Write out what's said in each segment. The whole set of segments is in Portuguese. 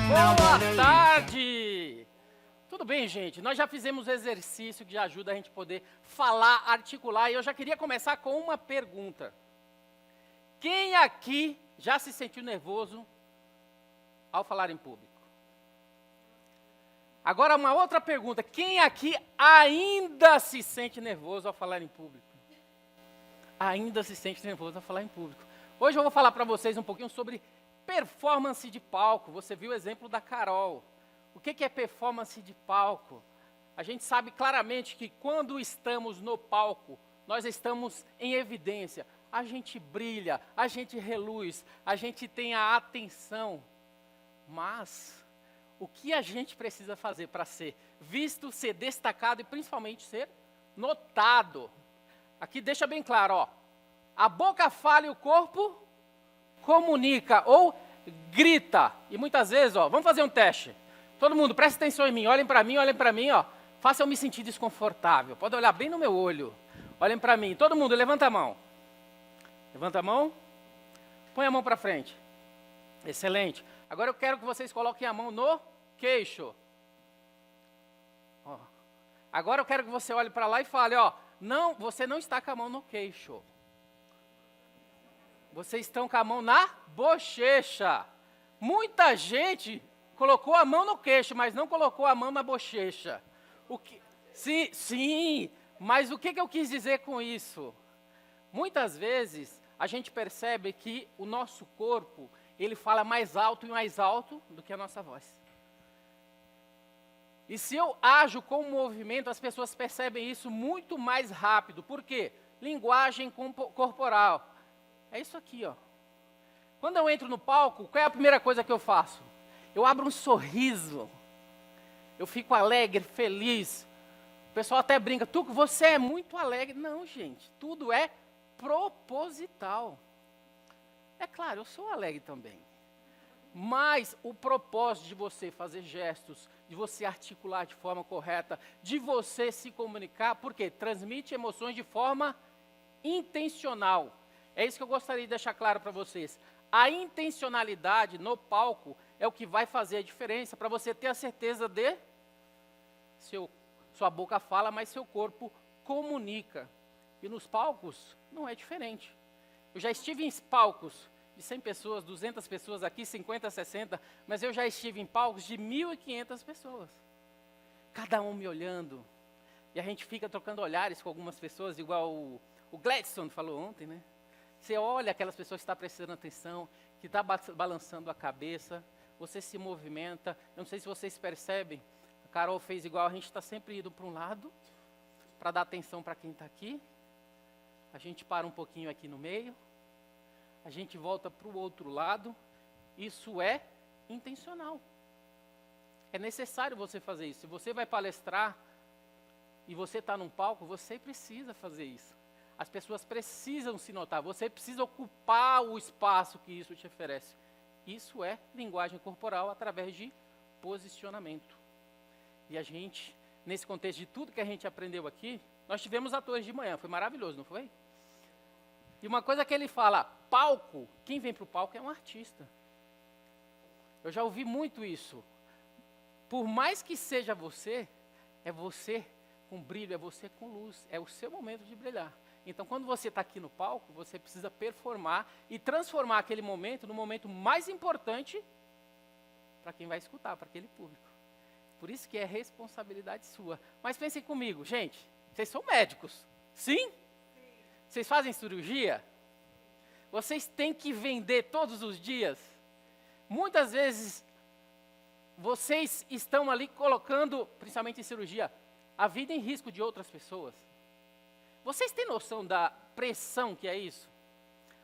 Boa tarde! Tudo bem, gente? Nós já fizemos exercício que ajuda a gente a poder falar, articular, e eu já queria começar com uma pergunta. Quem aqui já se sentiu nervoso ao falar em público? Agora, uma outra pergunta. Quem aqui ainda se sente nervoso ao falar em público? Ainda se sente nervoso ao falar em público. Hoje eu vou falar para vocês um pouquinho sobre performance de palco. Você viu o exemplo da Carol. O que é performance de palco? A gente sabe claramente que quando estamos no palco, nós estamos em evidência. A gente brilha, a gente reluz, a gente tem a atenção. Mas o que a gente precisa fazer para ser visto, ser destacado e principalmente ser notado? Aqui deixa bem claro, ó. A boca fala e o corpo comunica ou grita. E muitas vezes, ó, vamos fazer um teste. Todo mundo, preste atenção em mim, olhem para mim, ó. Faça eu me sentir desconfortável. Pode olhar bem no meu olho. Olhem para mim. Todo mundo, levanta a mão. Levanta a mão. Põe a mão para frente. Excelente. Agora eu quero que vocês coloquem a mão no queixo. Ó. Agora eu quero que você olhe para lá e fale, ó. Não, você não está com a mão no queixo. Vocês estão com a mão na bochecha. Muita gente colocou a mão no queixo, mas não colocou a mão na bochecha. Sim, mas o que eu quis dizer com isso? Muitas vezes a gente percebe que o nosso corpo, ele fala mais alto e mais alto do que a nossa voz. E se eu ajo com o movimento, as pessoas percebem isso muito mais rápido. Por quê? Linguagem corporal. É isso aqui, ó. Quando eu entro no palco, qual é a primeira coisa que eu faço? Eu abro um sorriso. Eu fico alegre, feliz. O pessoal até brinca, Tuco, você é muito alegre. Não, gente, tudo é proposital. É claro, eu sou alegre também. Mas o propósito de você fazer gestos, de você articular de forma correta, de você se comunicar, porque transmite emoções de forma intencional. É isso que eu gostaria de deixar claro para vocês. A intencionalidade no palco é o que vai fazer a diferença para você ter a certeza de sua boca fala, mas seu corpo comunica. E nos palcos não é diferente. Eu já estive em palcos de 100 pessoas, 200 pessoas aqui, 50, 60, mas eu já estive em palcos de 1.500 pessoas. Cada um me olhando. E a gente fica trocando olhares com algumas pessoas, igual o Gladstone falou ontem, né? Você olha aquelas pessoas que estão prestando atenção, que estão balançando a cabeça, você se movimenta. Eu não sei se vocês percebem, a Carol fez igual, a gente está sempre indo para um lado, para dar atenção para quem está aqui. A gente para um pouquinho aqui no meio, a gente volta para o outro lado. Isso é intencional. É necessário você fazer isso. Se você vai palestrar e você está num palco, você precisa fazer isso. As pessoas precisam se notar, você precisa ocupar o espaço que isso te oferece. Isso é linguagem corporal através de posicionamento. E a gente, nesse contexto de tudo que a gente aprendeu aqui, nós tivemos atores de manhã, foi maravilhoso, não foi? E uma coisa que ele fala, palco, quem vem para o palco é um artista. Eu já ouvi muito isso. Por mais que seja você, é você com brilho, é você com luz, é o seu momento de brilhar. Então, quando você está aqui no palco, você precisa performar e transformar aquele momento no momento mais importante para quem vai escutar, para aquele público. Por isso que é responsabilidade sua. Mas pensem comigo, gente, vocês são médicos, sim? Vocês fazem cirurgia? Vocês têm que vender todos os dias? Muitas vezes, vocês estão ali colocando, principalmente em cirurgia, a vida em risco de outras pessoas. Vocês têm noção da pressão que é isso?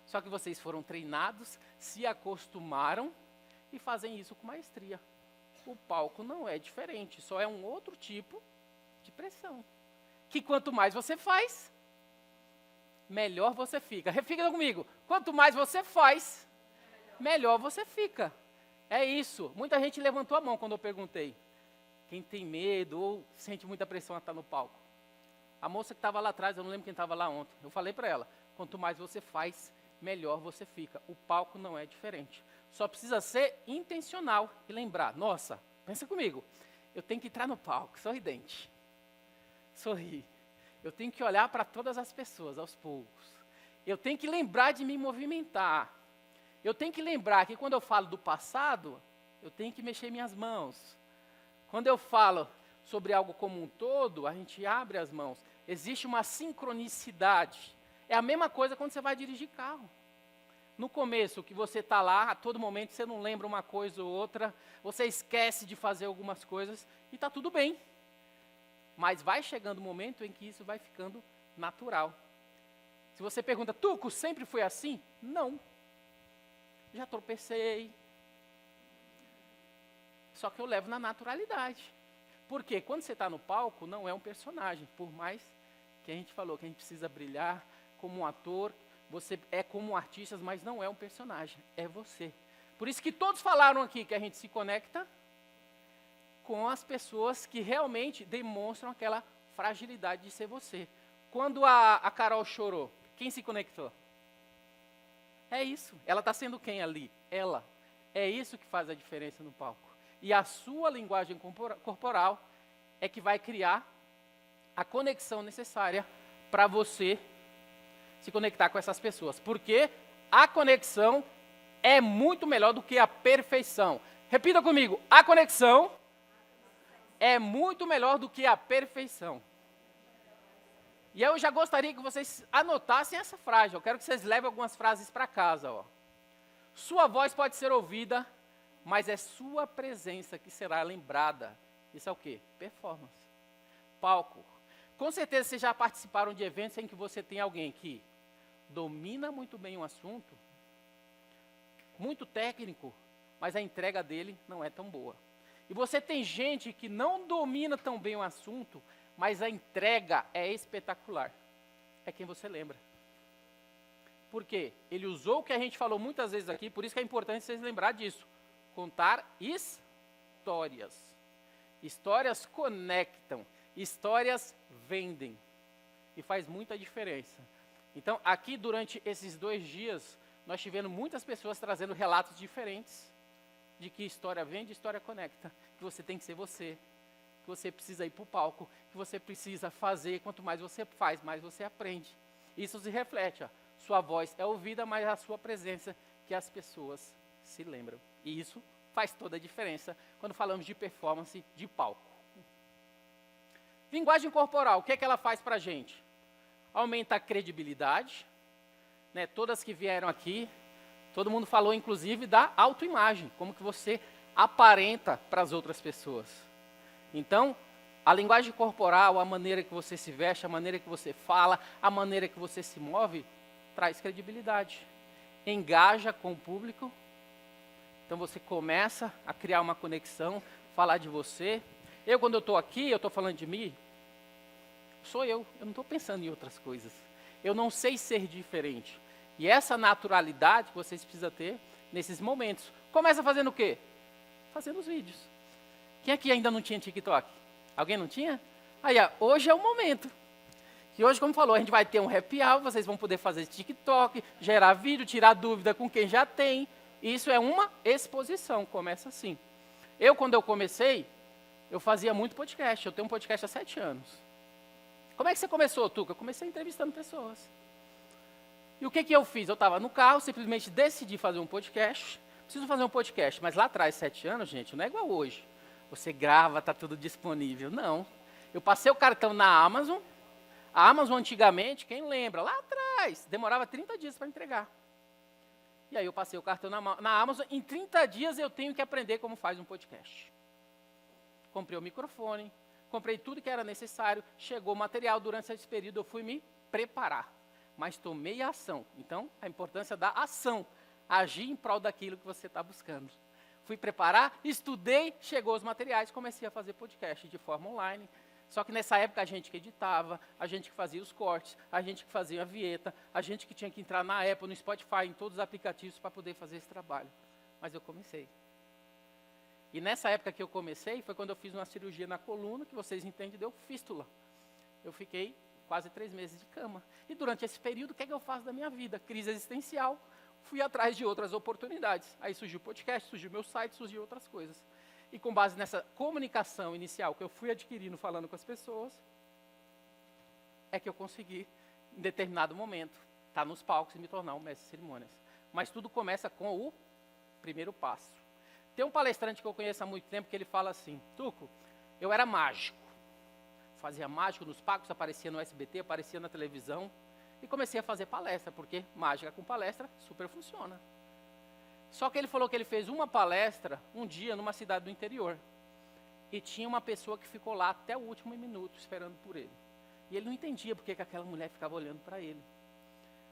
Só que vocês foram treinados, se acostumaram e fazem isso com maestria. O palco não é diferente, só é um outro tipo de pressão. Que quanto mais você faz, melhor você fica. Repita comigo, quanto mais você faz, melhor você fica. É isso. Muita gente levantou a mão quando eu perguntei. Quem tem medo ou sente muita pressão a estar no palco? A moça que estava lá atrás, eu não lembro quem estava lá ontem, eu falei para ela, quanto mais você faz, melhor você fica. O palco não é diferente. Só precisa ser intencional e lembrar, nossa, pensa comigo, eu tenho que entrar no palco, sorridente, sorrir. Eu tenho que olhar para todas as pessoas aos poucos. Eu tenho que lembrar de me movimentar. Eu tenho que lembrar que quando eu falo do passado, eu tenho que mexer minhas mãos. Quando eu falo sobre algo como um todo, a gente abre as mãos. Existe uma sincronicidade. É a mesma coisa quando você vai dirigir carro. No começo, que você está lá, a todo momento você não lembra uma coisa ou outra, você esquece de fazer algumas coisas e está tudo bem. Mas vai chegando o momento em que isso vai ficando natural. Se você pergunta, Tuco, sempre foi assim? Não. Já tropecei. Só que eu levo na naturalidade. Porque quando você está no palco, não é um personagem. Por mais que a gente falou que a gente precisa brilhar como um ator, você é como um artista, mas não é um personagem, é você. Por isso que todos falaram aqui que a gente se conecta com as pessoas que realmente demonstram aquela fragilidade de ser você. Quando a Carol chorou, quem se conectou? É isso. Ela está sendo quem ali? Ela. É isso que faz a diferença no palco. E a sua linguagem corporal é que vai criar a conexão necessária para você se conectar com essas pessoas. Porque a conexão é muito melhor do que a perfeição. Repita comigo, a conexão é muito melhor do que a perfeição. E eu já gostaria que vocês anotassem essa frase. Eu quero que vocês levem algumas frases para casa. Ó. Sua voz pode ser ouvida, mas é sua presença que será lembrada. Isso é o quê? Performance. Palco. Com certeza vocês já participaram de eventos em que você tem alguém que domina muito bem um assunto, muito técnico, mas a entrega dele não é tão boa. E você tem gente que não domina tão bem o assunto, mas a entrega é espetacular. É quem você lembra. Por quê? Ele usou o que a gente falou muitas vezes aqui, por isso que é importante vocês lembrar disso. Contar histórias. Histórias conectam. Histórias vendem. E faz muita diferença. Então, aqui durante esses 2 dias, nós tivemos muitas pessoas trazendo relatos diferentes de que história vende, história conecta. Que você tem que ser você. Que você precisa ir para o palco. Que você precisa fazer. Quanto mais você faz, mais você aprende. Isso se reflete. Ó. Sua voz é ouvida, mas a sua presença que as pessoas se lembram. E isso faz toda a diferença quando falamos de performance de palco. Linguagem corporal, o que é que ela faz para a gente? Aumenta a credibilidade, né? Todas que vieram aqui, todo mundo falou inclusive da autoimagem, como que você aparenta para as outras pessoas. Então, a linguagem corporal, a maneira que você se veste, a maneira que você fala, a maneira que você se move, traz credibilidade. Engaja com o público. Então você começa a criar uma conexão, falar de você. Eu, quando eu estou aqui, eu estou falando de mim, sou eu não estou pensando em outras coisas. Eu não sei ser diferente. E essa naturalidade que vocês precisam ter nesses momentos. Começa fazendo o quê? Fazendo os vídeos. Quem aqui ainda não tinha TikTok? Alguém não tinha? Aí, ó, hoje é o momento. E hoje, como falou, a gente vai ter um happy hour, vocês vão poder fazer TikTok, gerar vídeo, tirar dúvida com quem já tem. Isso é uma exposição, começa assim. Eu, quando eu comecei, eu fazia muito podcast. Eu tenho um podcast há 7 anos. Como é que você começou, Tuca? Eu comecei entrevistando pessoas. E o que eu fiz? Eu estava no carro, simplesmente decidi fazer um podcast. Preciso fazer um podcast, mas lá atrás, 7 anos, gente, não é igual hoje. Você grava, está tudo disponível. Não. Eu passei o cartão na Amazon. A Amazon, antigamente, quem lembra? Lá atrás, demorava 30 dias para entregar. E aí eu passei o cartão na Amazon. Em 30 dias eu tenho que aprender como faz um podcast. Comprei o microfone, comprei tudo que era necessário. Chegou o material. Durante esse período eu fui me preparar. Mas tomei ação. Então, a importância da ação. Agir em prol daquilo que você está buscando. Fui preparar, estudei, chegou os materiais, comecei a fazer podcast de forma online. Só que nessa época a gente que editava, a gente que fazia os cortes, a gente que fazia a vinheta, a gente que tinha que entrar na Apple, no Spotify, em todos os aplicativos para poder fazer esse trabalho. Mas eu comecei. E nessa época que eu comecei, foi quando eu fiz uma cirurgia na coluna, que vocês entendem, deu fístula. Eu fiquei quase 3 meses de cama. E durante esse período, o que é que eu faço da minha vida? Crise existencial. Fui atrás de outras oportunidades. Aí surgiu o podcast, surgiu o meu site, surgiu outras coisas. E com base nessa comunicação inicial que eu fui adquirindo falando com as pessoas, é que eu consegui, em determinado momento, estar nos palcos e me tornar um mestre de cerimônias. Mas tudo começa com o primeiro passo. Tem um palestrante que eu conheço há muito tempo que ele fala assim: Tuco, eu era mágico. Fazia mágico nos palcos, aparecia no SBT, aparecia na televisão. E comecei a fazer palestra, porque mágica com palestra super funciona. Só que ele falou que ele fez uma palestra um dia numa cidade do interior. E tinha uma pessoa que ficou lá até o último minuto esperando por ele. E ele não entendia porque que aquela mulher ficava olhando para ele.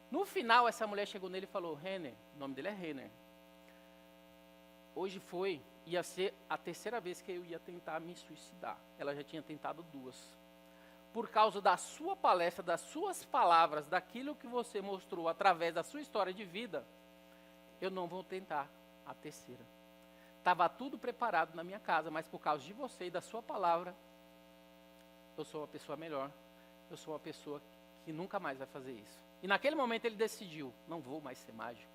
No final, essa mulher chegou nele e falou: Renner, o nome dele é Renner. Hoje ia ser a terceira vez que eu ia tentar me suicidar. Ela já tinha tentado 2. Por causa da sua palestra, das suas palavras, daquilo que você mostrou através da sua história de vida, eu não vou tentar a terceira. Estava tudo preparado na minha casa, mas por causa de você e da sua palavra, eu sou uma pessoa melhor, eu sou uma pessoa que nunca mais vai fazer isso. E naquele momento ele decidiu: não vou mais ser mágico,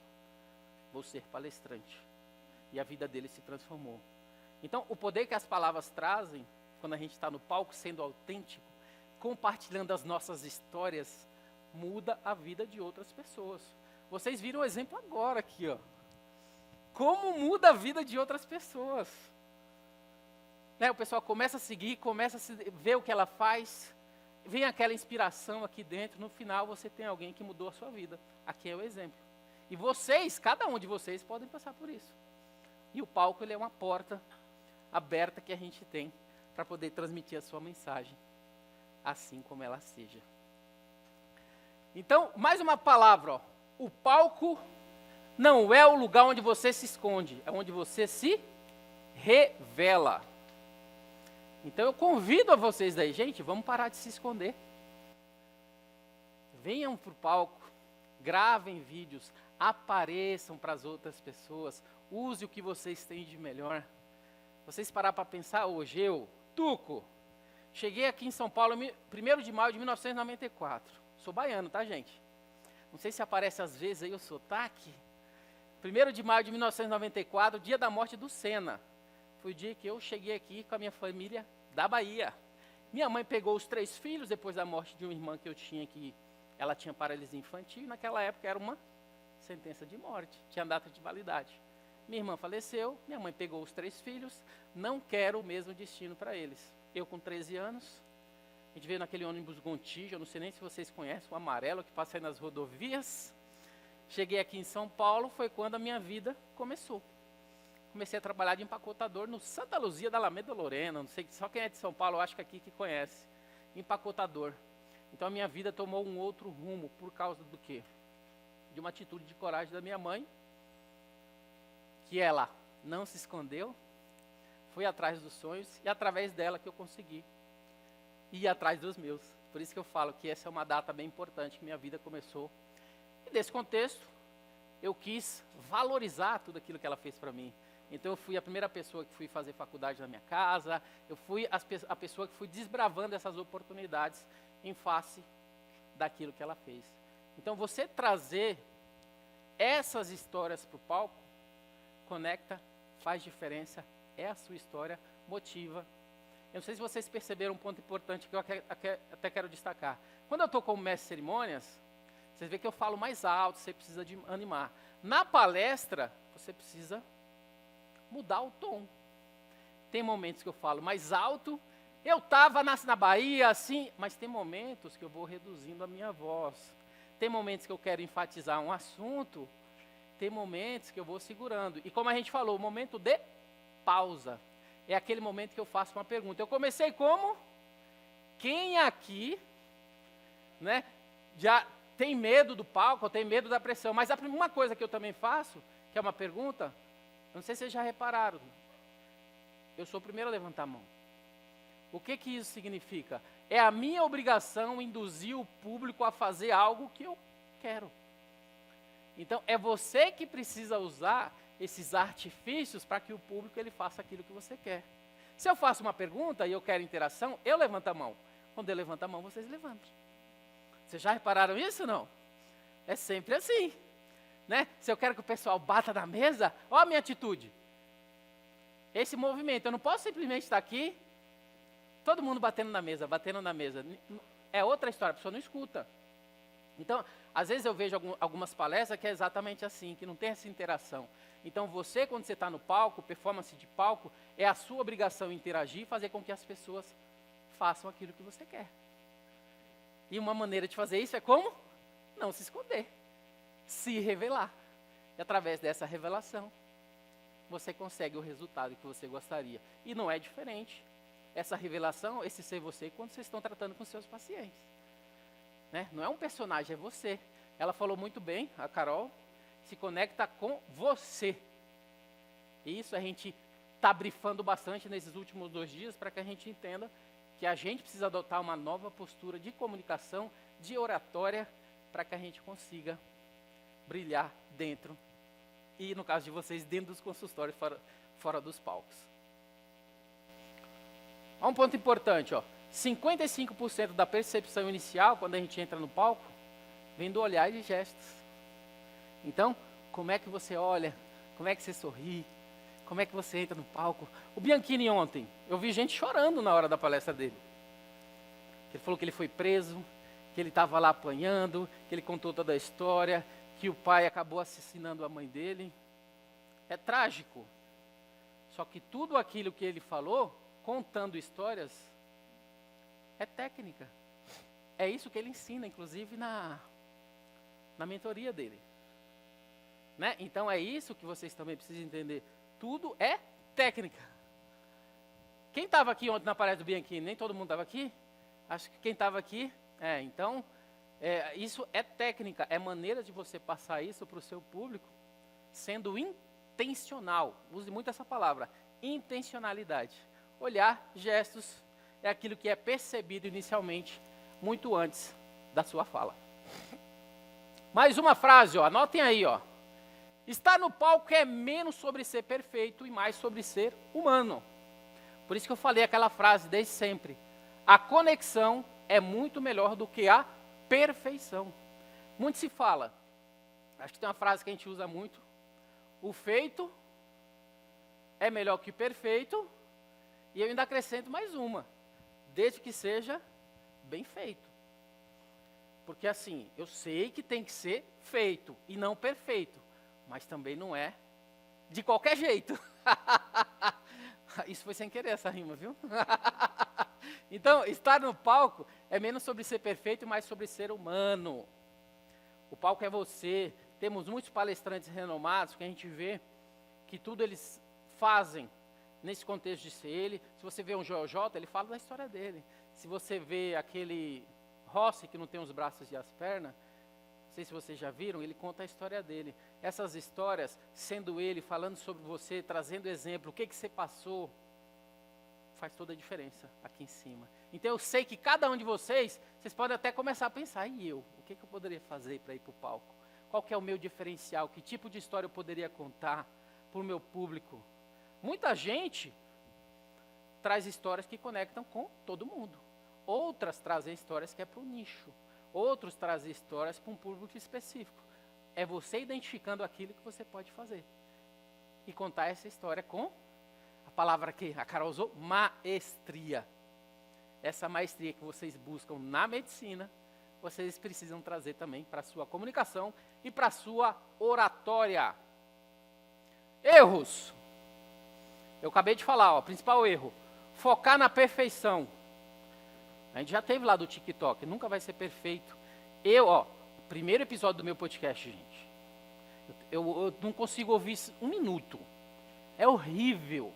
vou ser palestrante. E a vida dele se transformou. Então, o poder que as palavras trazem, quando a gente está no palco sendo autêntico, compartilhando as nossas histórias, muda a vida de outras pessoas. Vocês viram o exemplo agora aqui, ó. Como muda a vida de outras pessoas. Né? O pessoal começa a seguir, começa a ver o que ela faz, vem aquela inspiração aqui dentro, no final você tem alguém que mudou a sua vida. Aqui é o exemplo. E vocês, cada um de vocês, podem passar por isso. E o palco, ele é uma porta aberta que a gente tem para poder transmitir a sua mensagem, assim como ela seja. Então, mais uma palavra, ó. O palco não é o lugar onde você se esconde, é onde você se revela. Então eu convido a vocês daí, gente, vamos parar de se esconder. Venham para o palco, gravem vídeos, apareçam para as outras pessoas, use o que vocês têm de melhor. Vocês parar para pensar hoje, eu, Tuco, cheguei aqui em São Paulo, 1º de maio de 1994. Sou baiano, tá, gente? Não sei se aparece às vezes aí o sotaque. 1º de maio de 1994, dia da morte do Senna. Foi o dia que eu cheguei aqui com a minha família da Bahia. Minha mãe pegou os 3 filhos, depois da morte de uma irmã que eu tinha, que ela tinha paralisia infantil, e naquela época era uma sentença de morte, tinha data de validade. Minha irmã faleceu, minha mãe pegou os 3 filhos, não quero o mesmo destino para eles. Eu com 13 anos, a gente veio naquele ônibus Gontijo, eu não sei nem se vocês conhecem, o amarelo que passa aí nas rodovias. Cheguei aqui em São Paulo, foi quando a minha vida começou. Comecei a trabalhar de empacotador no Santa Luzia da Alameda Lorena, não sei, só quem é de São Paulo, eu acho que aqui que conhece, empacotador. Então a minha vida tomou um outro rumo, por causa do quê? De uma atitude de coragem da minha mãe, que ela não se escondeu, foi atrás dos sonhos, e através dela que eu consegui ir atrás dos meus. Por isso que eu falo que essa é uma data bem importante, que minha vida começou. E desse contexto, eu quis valorizar tudo aquilo que ela fez para mim. Então eu fui a primeira pessoa que fui fazer faculdade na minha casa, eu fui a pessoa que fui desbravando essas oportunidades em face daquilo que ela fez. Então você trazer essas histórias para o palco, conecta, faz diferença, é a sua história, motiva. Eu não sei se vocês perceberam um ponto importante que eu até quero destacar. Quando eu estou como mestre de cerimônias, vocês veem que eu falo mais alto, você precisa de animar. Na palestra, você precisa mudar o tom. Tem momentos que eu falo mais alto, eu estava na Bahia assim, mas tem momentos que eu vou reduzindo a minha voz. Tem momentos que eu quero enfatizar um assunto, tem momentos que eu vou segurando. E como a gente falou, o momento de pausa é aquele momento que eu faço uma pergunta. Eu comecei como? Quem aqui, né, já tem medo do palco, ou tem medo da pressão? Mas uma coisa que eu também faço, que é uma pergunta, não sei se vocês já repararam, eu sou o primeiro a levantar a mão. O que isso significa? É a minha obrigação induzir o público a fazer algo que eu quero. Então, é você que precisa usar esses artifícios para que o público ele faça aquilo que você quer. Se eu faço uma pergunta e eu quero interação, eu levanto a mão. Quando eu levanto a mão, vocês levantam. Vocês já repararam isso, não? É sempre assim, né? Se eu quero que o pessoal bata na mesa, olha a minha atitude. Esse movimento, eu não posso simplesmente estar aqui, todo mundo batendo na mesa. É outra história, a pessoa não escuta. Então, às vezes eu vejo algumas palestras que é exatamente assim, que não tem essa interação. Então, você, quando você está no palco, performance de palco, é a sua obrigação interagir e fazer com que as pessoas façam aquilo que você quer. E uma maneira de fazer isso é como? Não se esconder, se revelar. E através dessa revelação, você consegue o resultado que você gostaria. E não é diferente essa revelação, esse ser você, quando vocês estão tratando com seus pacientes. Né? Não é um personagem, é você. Ela falou muito bem, a Carol, se conecta com você. E isso a gente está brifando bastante nesses últimos 2 dias para que a gente entenda que a gente precisa adotar uma nova postura de comunicação, de oratória, para que a gente consiga brilhar dentro. E no caso de vocês, dentro dos consultórios, fora dos palcos. Há um ponto importante, ó. 55% da percepção inicial, quando a gente entra no palco, vem do olhar e de gestos. Então, como é que você olha? Como é que você sorri? Como é que você entra no palco? O Bianchini ontem, eu vi gente chorando na hora da palestra dele. Ele falou que ele foi preso, que ele estava lá apanhando, que ele contou toda a história, que o pai acabou assassinando a mãe dele. É trágico. Só que tudo aquilo que ele falou, contando histórias, é técnica. É isso que ele ensina, inclusive, na mentoria dele. Né? Então é isso que vocês também precisam entender. Tudo é técnica. Quem estava aqui ontem na palestra do Bianchini? Nem todo mundo estava aqui? Acho que quem estava aqui... Então, isso é técnica. É maneira de você passar isso para o seu público, sendo intencional. Use muito essa palavra. Intencionalidade. Olhar, gestos, é aquilo que é percebido inicialmente, muito antes da sua fala. Mais uma frase, ó, anotem aí, ó. Estar no palco é menos sobre ser perfeito e mais sobre ser humano. Por isso que eu falei aquela frase desde sempre. A conexão é muito melhor do que a perfeição. Muito se fala, acho que tem uma frase que a gente usa muito, o feito é melhor que o perfeito, e eu ainda acrescento mais uma, desde que seja bem feito. Porque assim, eu sei que tem que ser feito e não perfeito, mas também não é de qualquer jeito. Isso foi sem querer essa rima, viu? Então, estar no palco é menos sobre ser perfeito e mais sobre ser humano. O palco é você. Temos muitos palestrantes renomados que a gente vê que tudo eles fazem nesse contexto de ser ele. Se você vê um Joel J, ele fala da história dele. Se você vê aquele Rossi, que não tem os braços e as pernas, não sei se vocês já viram, ele conta a história dele. Essas histórias, sendo ele, falando sobre você, trazendo exemplo, o que você passou, faz toda a diferença aqui em cima. Então eu sei que cada um de vocês podem até começar a pensar, e eu? O que eu poderia fazer para ir para o palco? Qual que é o meu diferencial? Que tipo de história eu poderia contar para o meu público? Muita gente traz histórias que conectam com todo mundo. Outras trazem histórias que é para o nicho. Outros trazem histórias para um público específico. É você identificando aquilo que você pode fazer. E contar essa história com a palavra que a Carol usou, maestria. Essa maestria que vocês buscam na medicina, vocês precisam trazer também para a sua comunicação e para a sua oratória. Erros. Eu acabei de falar, ó, principal erro. Focar na perfeição. A gente já teve lá do TikTok, nunca vai ser perfeito. Primeiro episódio do meu podcast, gente. Eu não consigo ouvir 1 minuto. É horrível.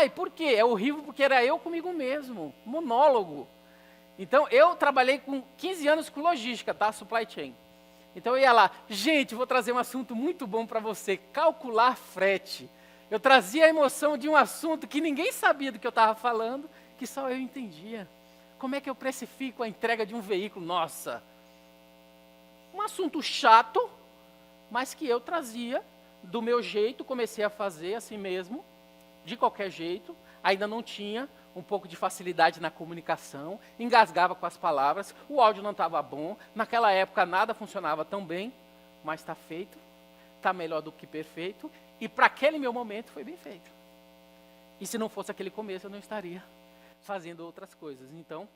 E por quê? É horrível porque era eu comigo mesmo, monólogo. Então, eu trabalhei com 15 anos com logística, tá? Supply chain. Então, eu ia lá, gente, vou trazer um assunto muito bom para você, calcular frete. Eu trazia a emoção de um assunto que ninguém sabia do que eu estava falando, que só eu entendia. Como é que eu precifico a entrega de um veículo? Nossa, um assunto chato, mas que eu trazia do meu jeito, comecei a fazer assim mesmo, de qualquer jeito, ainda não tinha um pouco de facilidade na comunicação, engasgava com as palavras, o áudio não estava bom, naquela época nada funcionava tão bem, mas está feito, está melhor do que perfeito, e para aquele meu momento foi bem feito. E se não fosse aquele começo, eu não estaria fazendo outras coisas. Então,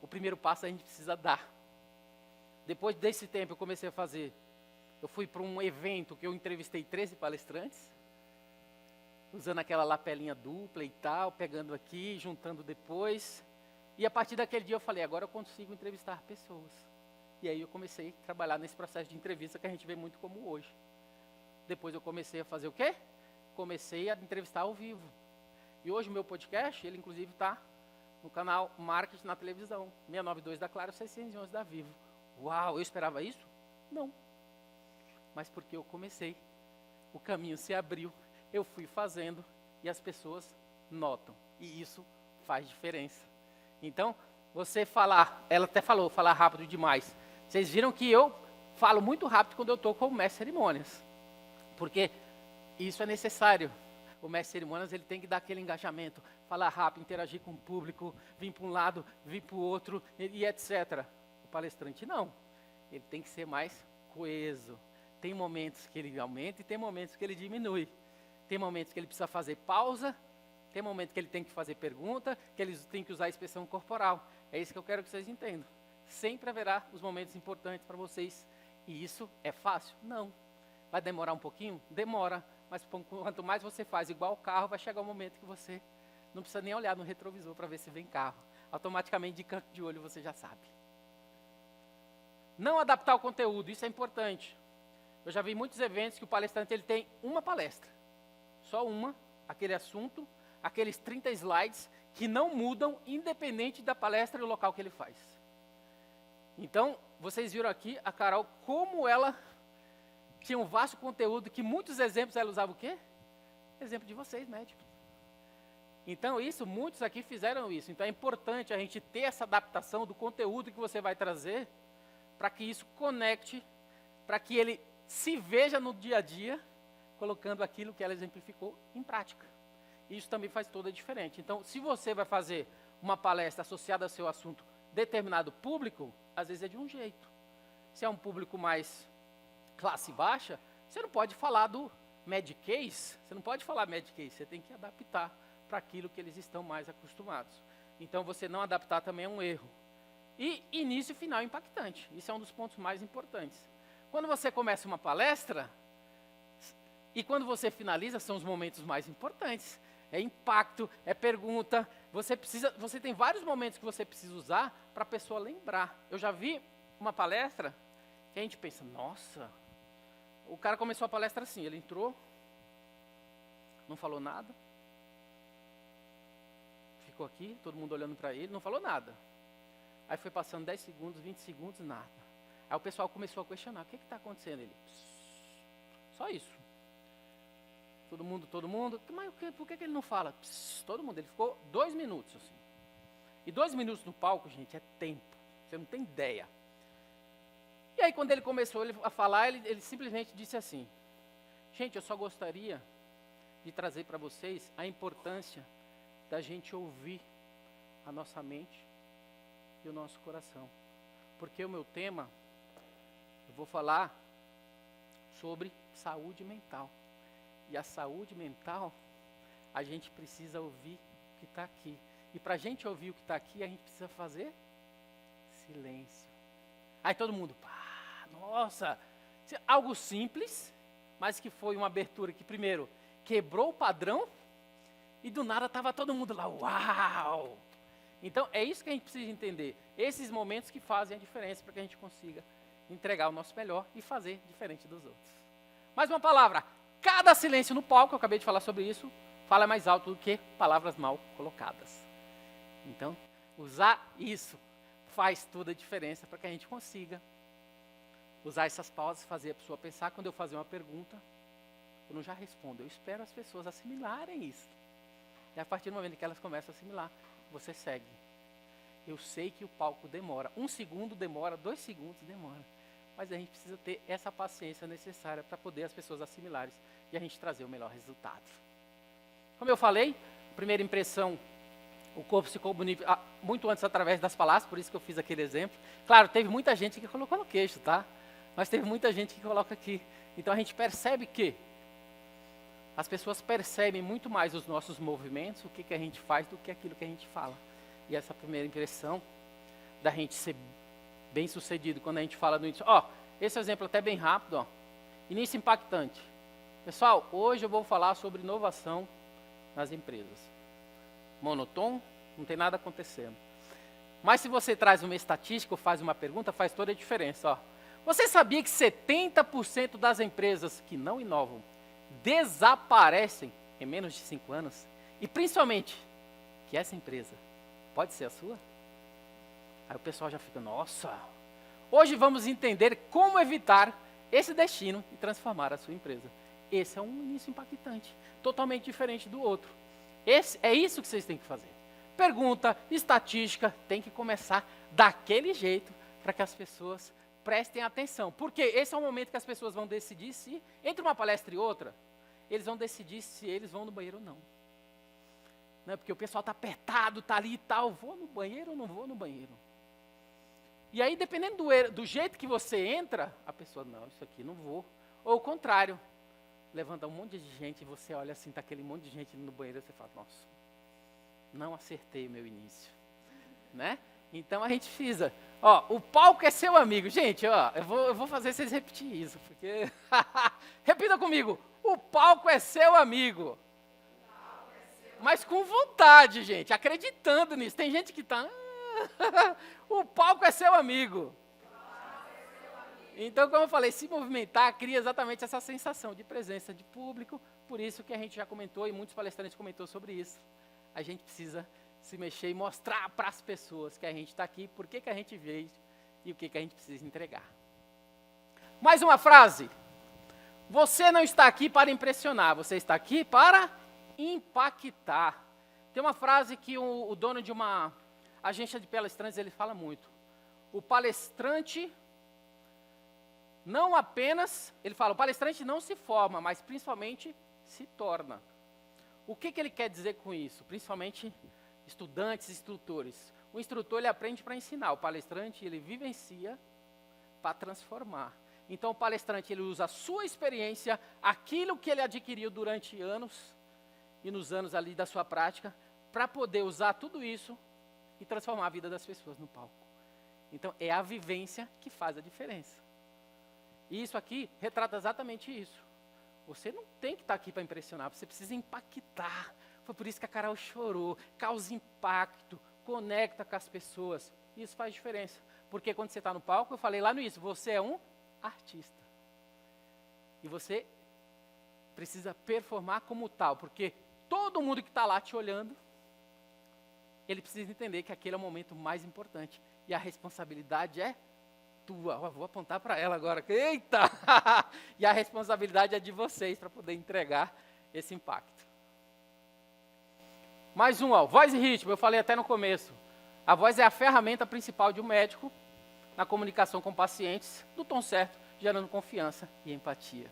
o primeiro passo a gente precisa dar. Depois desse tempo eu comecei a fazer, eu fui para um evento que eu entrevistei 13 palestrantes, usando aquela lapelinha dupla e tal, pegando aqui, juntando depois. E a partir daquele dia eu falei, agora eu consigo entrevistar pessoas. E aí eu comecei a trabalhar nesse processo de entrevista que a gente vê muito como hoje. Depois eu comecei a fazer o quê? Comecei a entrevistar ao vivo. E hoje o meu podcast, ele inclusive está no canal Marketing na televisão. 692 da Claro, 611 da Vivo. Uau, eu esperava isso? Não. Mas porque eu comecei, o caminho se abriu, eu fui fazendo e as pessoas notam. E isso faz diferença. Então, você falar, ela até falou, falar rápido demais. Vocês viram que eu falo muito rápido quando eu estou com o mestre cerimônias. Porque isso é necessário. O mestre cerimônias, ele tem que dar aquele engajamento, falar rápido, interagir com o público, vir para um lado, vir para o outro, e etc. O palestrante não. Ele tem que ser mais coeso. Tem momentos que ele aumenta e tem momentos que ele diminui. Tem momentos que ele precisa fazer pausa, tem momentos que ele tem que fazer pergunta, que ele tem que usar a expressão corporal. É isso que eu quero que vocês entendam. Sempre haverá os momentos importantes para vocês. E isso é fácil? Não. Vai demorar um pouquinho? Demora. Mas quanto mais você faz igual o carro, vai chegar o momento que você não precisa nem olhar no retrovisor para ver se vem carro. Automaticamente, de canto de olho, você já sabe. Não adaptar o conteúdo, isso é importante. Eu já vi muitos eventos que o palestrante ele tem uma palestra. Só uma, aquele assunto, aqueles 30 slides que não mudam independente da palestra e o local que ele faz. Então, vocês viram aqui a Carol, como ela tinha um vasto conteúdo, que muitos exemplos ela usava o quê? Exemplo de vocês, médicos. Então, muitos aqui fizeram isso. Então, é importante a gente ter essa adaptação do conteúdo que você vai trazer, para que isso conecte, para que ele se veja no dia a dia, colocando aquilo que ela exemplificou em prática. Isso também faz toda a diferença. Então, se você vai fazer uma palestra associada ao seu assunto determinado público, às vezes é de um jeito. Se é um público mais classe baixa, você não pode falar do Medicase, você não pode falar Medicase, você tem que adaptar para aquilo que eles estão mais acostumados. Então, você não adaptar também é um erro. E início e final impactante, isso é um dos pontos mais importantes. Quando você começa uma palestra, e quando você finaliza, são os momentos mais importantes. É impacto, é pergunta, você tem vários momentos que você precisa usar para a pessoa lembrar. Eu já vi uma palestra que a gente pensa, nossa, o cara começou a palestra assim, ele entrou, não falou nada, ficou aqui, todo mundo olhando para ele, não falou nada. Aí foi passando 10 segundos, 20 segundos, nada. Aí o pessoal começou a questionar, o que está acontecendo? Ele, só isso. Todo mundo, mas por que ele não fala? Todo mundo, ele ficou 2 minutos assim. E 2 minutos no palco, gente, é tempo, você não tem ideia. E aí quando ele começou a falar, ele simplesmente disse assim, gente, eu só gostaria de trazer para vocês a importância da gente ouvir a nossa mente e o nosso coração. Porque o meu tema, eu vou falar sobre saúde mental. E a saúde mental, a gente precisa ouvir o que está aqui. E para a gente ouvir o que está aqui, a gente precisa fazer silêncio. Aí todo mundo, pá, nossa, algo simples, mas que foi uma abertura que primeiro quebrou o padrão e do nada estava todo mundo lá, uau! Então é isso que a gente precisa entender. Esses momentos que fazem a diferença para que a gente consiga entregar o nosso melhor e fazer diferente dos outros. Mais uma palavra. Cada silêncio no palco, eu acabei de falar sobre isso, fala mais alto do que palavras mal colocadas. Então, usar isso faz toda a diferença para que a gente consiga usar essas pausas, fazer a pessoa pensar. Quando eu fazer uma pergunta, eu não já respondo, eu espero as pessoas assimilarem isso. E a partir do momento que elas começam a assimilar, você segue. Eu sei que o palco demora, 1 segundo demora, 2 segundos demora. Mas a gente precisa ter essa paciência necessária para poder as pessoas assimilarem e a gente trazer o melhor resultado. Como eu falei, primeira impressão, o corpo se comunica muito antes através das palavras, por isso que eu fiz aquele exemplo. Claro, teve muita gente que colocou no queixo, tá? Mas teve muita gente que coloca aqui. Então a gente percebe que as pessoas percebem muito mais os nossos movimentos, o que a gente faz, do que aquilo que a gente fala. E essa primeira impressão da gente ser bem sucedido, quando a gente fala no início. Esse exemplo até bem rápido, início impactante. Pessoal, hoje eu vou falar sobre inovação nas empresas. Monotônico, não tem nada acontecendo. Mas se você traz uma estatística ou faz uma pergunta, faz toda a diferença. Você sabia que 70% das empresas que não inovam desaparecem em menos de 5 anos? E principalmente, que essa empresa pode ser a sua? Aí o pessoal já fica, nossa. Hoje vamos entender como evitar esse destino e transformar a sua empresa. Esse é um início impactante, totalmente diferente do outro. É isso que vocês têm que fazer. Pergunta, estatística, tem que começar daquele jeito para que as pessoas prestem atenção. Porque esse é o momento que as pessoas vão decidir se, entre uma palestra e outra, eles vão decidir se eles vão no banheiro ou não. Não é porque o pessoal está apertado, está ali e tal, vou no banheiro ou não vou no banheiro? E aí, dependendo do jeito que você entra, a pessoa, não, isso aqui não vou. Ou o contrário, levanta um monte de gente e você olha assim, está aquele monte de gente no banheiro e você fala, nossa, não acertei o meu início. Né? Então a gente precisa, o palco é seu amigo. Gente, eu vou fazer vocês repetir isso, porque... Repita comigo, o palco é seu amigo. Mas com vontade, gente, acreditando nisso. Tem gente que está... O palco é seu amigo. Então, como eu falei, se movimentar cria exatamente essa sensação de presença de público. Por isso que a gente já comentou, e muitos palestrantes comentou sobre isso. A gente precisa se mexer e mostrar para as pessoas que a gente está aqui, por que a gente veio e o que a gente precisa entregar. Mais uma frase. Você não está aqui para impressionar, você está aqui para impactar. Tem uma frase que o dono de uma agência de palestrantes, ele fala muito. O palestrante não apenas, ele fala, o palestrante não se forma, mas principalmente se torna. O que ele quer dizer com isso? Principalmente estudantes, instrutores. O instrutor, ele aprende para ensinar, o palestrante, ele vivencia para transformar. Então, o palestrante, ele usa a sua experiência, aquilo que ele adquiriu durante anos, e nos anos ali da sua prática, para poder usar tudo isso e transformar a vida das pessoas no palco. Então, é a vivência que faz a diferença. E isso aqui retrata exatamente isso. Você não tem que estar aqui para impressionar, você precisa impactar. Foi por isso que a Carol chorou, causa impacto, conecta com as pessoas. Isso faz diferença. Porque quando você está no palco, eu falei lá no início, você é um artista. E você precisa performar como tal, porque todo mundo que está lá te olhando, ele precisa entender que aquele é o momento mais importante. E a responsabilidade é tua. Vou apontar para ela agora. Eita! E a responsabilidade é de vocês para poder entregar esse impacto. Mais um, voz e ritmo. Eu falei até no começo. A voz é a ferramenta principal de um médico na comunicação com pacientes, do tom certo, gerando confiança e empatia.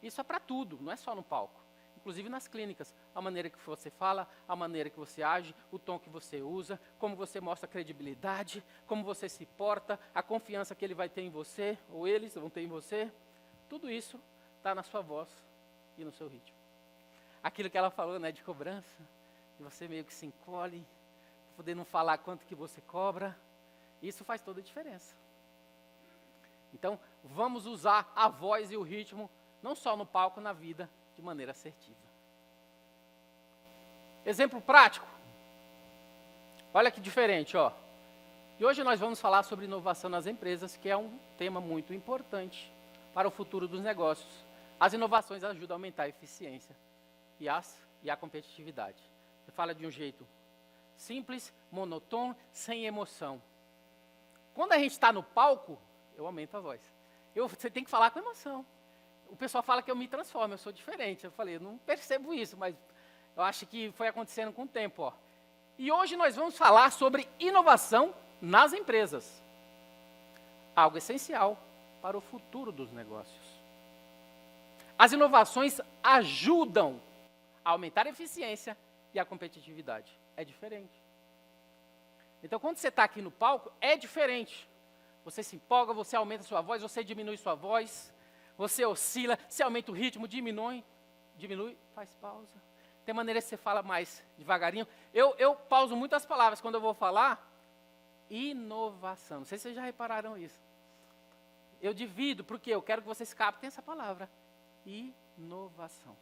Isso é para tudo, não é só no palco. Inclusive nas clínicas, a maneira que você fala, a maneira que você age, o tom que você usa, como você mostra credibilidade, como você se porta, a confiança que ele vai ter em você, ou eles vão ter em você. Tudo isso está na sua voz e no seu ritmo. Aquilo que ela falou, né, de cobrança, de você meio que se encolhe, poder não falar quanto que você cobra, isso faz toda a diferença. Então, vamos usar a voz e o ritmo, não só no palco, na vida, de maneira assertiva. Exemplo prático. Olha que diferente, E hoje nós vamos falar sobre inovação nas empresas, que é um tema muito importante para o futuro dos negócios. As inovações ajudam a aumentar a eficiência e a competitividade. Você fala de um jeito simples, monotônico, sem emoção. Quando a gente está no palco, eu aumento a voz. Você tem que falar com emoção. O pessoal fala que eu me transformo, eu sou diferente. Eu falei, eu não percebo isso, mas eu acho que foi acontecendo com o tempo. E hoje nós vamos falar sobre inovação nas empresas. Algo essencial para o futuro dos negócios. As inovações ajudam aumentar a eficiência e a competitividade. É diferente. Então, quando você está aqui no palco, é diferente. Você se empolga, você aumenta sua voz, você diminui sua voz, você oscila, você aumenta o ritmo, diminui, faz pausa. Tem maneira que você fala mais devagarinho. Eu pauso muitas palavras quando eu vou falar. Inovação. Não sei se vocês já repararam isso. Eu divido, porque eu quero que vocês captem essa palavra. Inovação.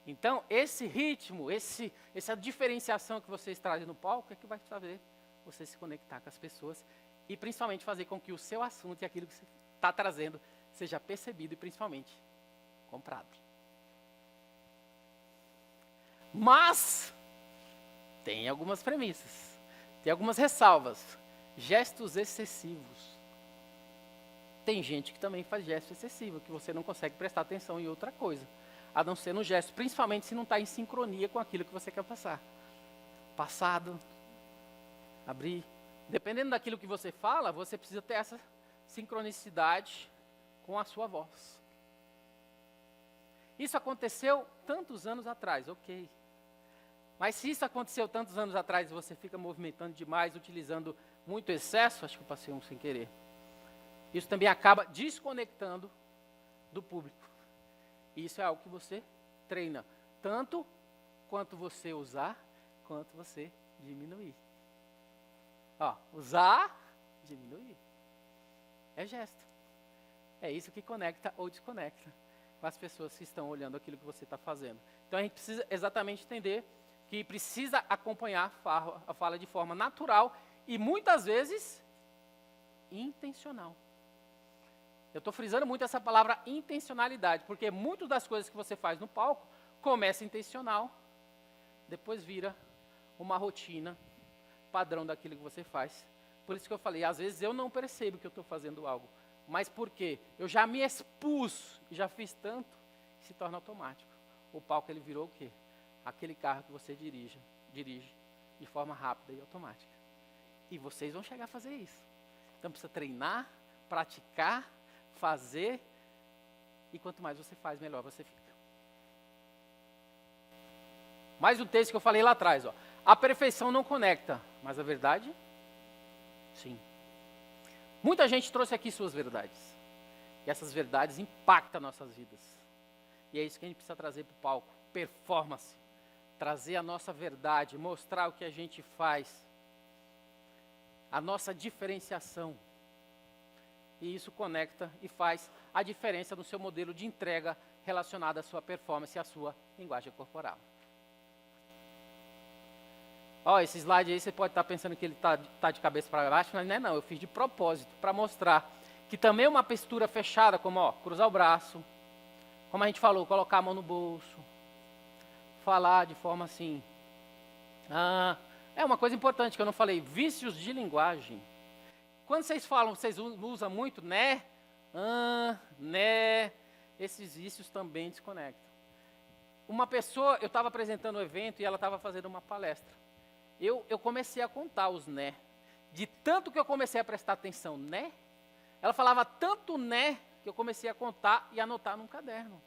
Então, esse ritmo, essa diferenciação que vocês trazem no palco é que vai fazer você se conectar com as pessoas e principalmente fazer com que o seu assunto e aquilo que você está trazendo seja percebido e principalmente comprado. Mas tem algumas premissas, tem algumas ressalvas. Gestos excessivos. Tem gente que também faz gesto excessivo, que você não consegue prestar atenção em outra coisa, a não ser no gesto, principalmente se não está em sincronia com aquilo que você quer passar. Passado, abrir. Dependendo daquilo que você fala, você precisa ter essa sincronicidade com a sua voz. Isso aconteceu tantos anos atrás, ok. Mas se isso aconteceu tantos anos atrás e você fica movimentando demais, utilizando muito excesso, acho que eu passei um sem querer, isso também acaba desconectando do público. E isso é algo que você treina, tanto quanto você usar, quanto você diminuir. Ó, usar, diminuir. É gesto. É isso que conecta ou desconecta com as pessoas que estão olhando aquilo que você está fazendo. Então a gente precisa exatamente entender que precisa acompanhar a fala de forma natural e muitas vezes intencional. Eu estou frisando muito essa palavra intencionalidade, porque muitas das coisas que você faz no palco começa intencional, depois vira uma rotina padrão daquilo que você faz. Por isso que eu falei, às vezes eu não percebo que eu estou fazendo algo, mas porque eu já me expus, já fiz tanto, se torna automático. O palco ele virou o quê? Aquele carro que você dirige de forma rápida e automática. E vocês vão chegar a fazer isso. Então precisa treinar, praticar, fazer, e quanto mais você faz, melhor você fica. Mais um texto que eu falei lá atrás, ó. A perfeição não conecta, mas a verdade, sim. Muita gente trouxe aqui suas verdades. E essas verdades impactam nossas vidas. E é isso que a gente precisa trazer para o palco. Performance. Trazer a nossa verdade, mostrar o que a gente faz. A nossa diferenciação. E isso conecta e faz a diferença no seu modelo de entrega relacionado à sua performance e à sua linguagem corporal. Ó, esse slide aí você pode estar pensando que ele está de cabeça para baixo, mas não é não, eu fiz de propósito para mostrar que também uma postura fechada, como ó, cruzar o braço, como a gente falou, colocar a mão no bolso, falar de forma assim. É uma coisa importante que eu não falei, vícios de linguagem. Quando vocês falam, vocês usam muito né, esses vícios também desconectam. Uma pessoa, eu estava apresentando um evento e ela estava fazendo uma palestra. Eu comecei a contar os né. De tanto que eu comecei a prestar atenção, né? Ela falava tanto né, que eu comecei a contar e anotar num caderno.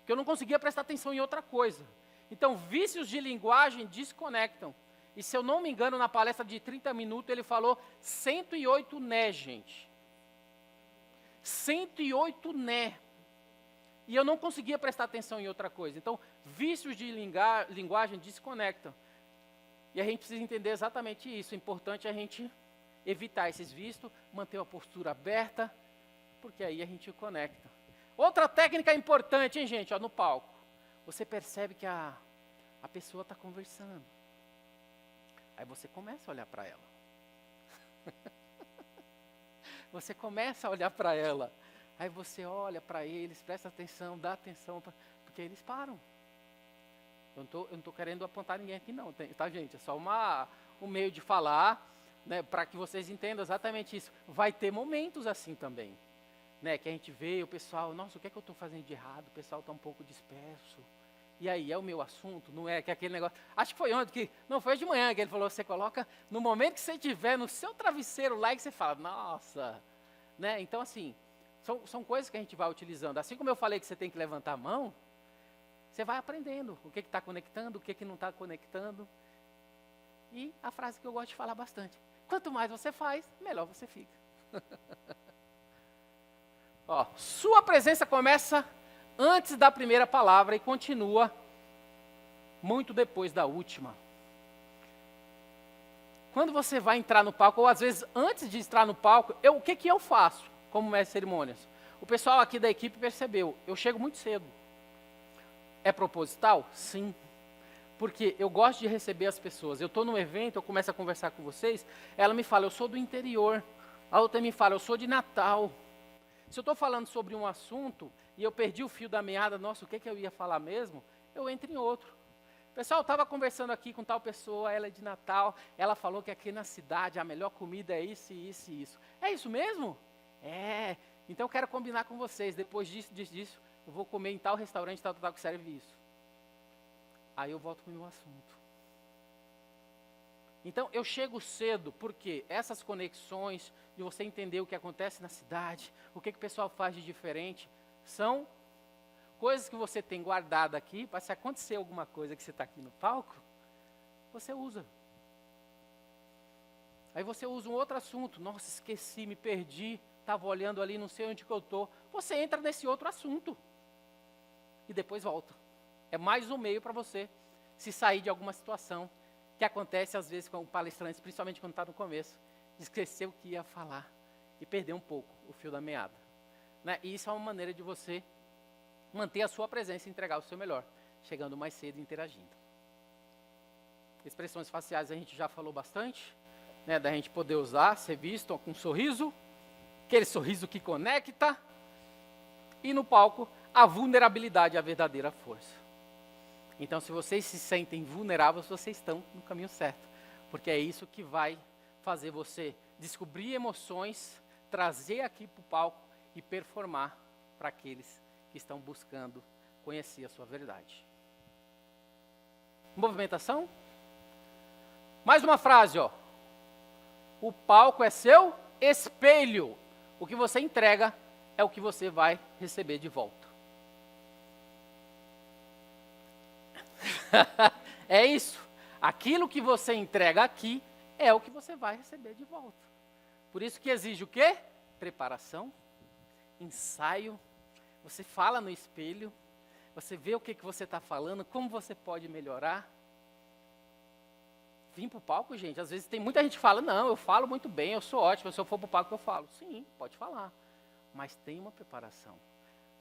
Que eu não conseguia prestar atenção em outra coisa. Então, vícios de linguagem desconectam. E se eu não me engano, na palestra de 30 minutos, ele falou 108 né, gente. 108 né. E eu não conseguia prestar atenção em outra coisa. Então, vícios de linguagem desconectam. E a gente precisa entender exatamente isso. É importante a gente evitar esses vícios, manter uma postura aberta, porque aí a gente conecta. Outra técnica importante, hein, gente, ó, no palco. Você percebe que a pessoa está conversando. Aí você começa a olhar para ela. Você começa a olhar para ela. Aí você olha para eles, presta atenção, dá atenção, porque eles param. Eu não estou querendo apontar ninguém aqui não, tá, gente? É só um meio de falar, né, para que vocês entendam exatamente isso. Vai ter momentos assim também, né, que a gente vê o pessoal, nossa, o que é que eu estou fazendo de errado? O pessoal está um pouco disperso. E aí, é o meu assunto? Não é que aquele negócio... Acho que foi ontem, não foi de manhã que ele falou, você coloca, no momento que você estiver no seu travesseiro lá, e que você fala, nossa, né? Então, assim, são coisas que a gente vai utilizando. Assim como eu falei que você tem que levantar a mão, Você vai aprendendo o que está conectando, o que não está conectando. E a frase que eu gosto de falar bastante: quanto mais você faz, melhor você fica. Ó, sua presença começa antes da primeira palavra e continua muito depois da última. Quando você vai entrar no palco, ou às vezes antes de entrar no palco, o que eu faço como mestre de cerimônias? O pessoal aqui da equipe percebeu, eu chego muito cedo. É proposital? Sim. Porque eu gosto de receber as pessoas. Eu estou num evento, eu começo a conversar com vocês, ela me fala, eu sou do interior. A outra me fala, eu sou de Natal. Se eu estou falando sobre um assunto e eu perdi o fio da meada, nossa, o que eu ia falar mesmo? Eu entro em outro. Pessoal, eu estava conversando aqui com tal pessoa, ela é de Natal, ela falou que aqui na cidade a melhor comida é isso, isso e isso. É isso mesmo? É. Então eu quero combinar com vocês, depois disso, eu vou comer em tal restaurante, tal, que serve isso. Aí eu volto para o meu assunto. Então eu chego cedo, porque essas conexões, de você entender o que acontece na cidade, o que o pessoal faz de diferente, são coisas que você tem guardado aqui, para se acontecer alguma coisa que você está aqui no palco, você usa. Aí você usa um outro assunto, nossa, esqueci, me perdi, estava olhando ali, não sei onde que eu estou. Você entra nesse outro assunto e depois volta. É mais um meio para você se sair de alguma situação que acontece às vezes com o palestrante, principalmente quando está no começo, de esquecer o que ia falar e perder um pouco o fio da meada. Né? E isso é uma maneira de você manter a sua presença e entregar o seu melhor, chegando mais cedo e interagindo. Expressões faciais a gente já falou bastante, né, da gente poder usar, ser visto com um sorriso, aquele sorriso que conecta, e no palco, a vulnerabilidade é a verdadeira força. Então, se vocês se sentem vulneráveis, vocês estão no caminho certo, porque é isso que vai fazer você descobrir emoções, trazer aqui para o palco e performar para aqueles que estão buscando conhecer a sua verdade. Movimentação. Mais uma frase, ó. O palco é seu espelho. O que você entrega é o que você vai receber de volta. É isso. Aquilo que você entrega aqui é o que você vai receber de volta. Por isso que exige o quê? Preparação, ensaio. Você fala no espelho, você vê o que você está falando, como você pode melhorar. Vim para o palco, gente, às vezes tem muita gente que fala, não, eu falo muito bem, eu sou ótimo, se eu for para o palco eu falo. Sim, pode falar, mas tem uma preparação.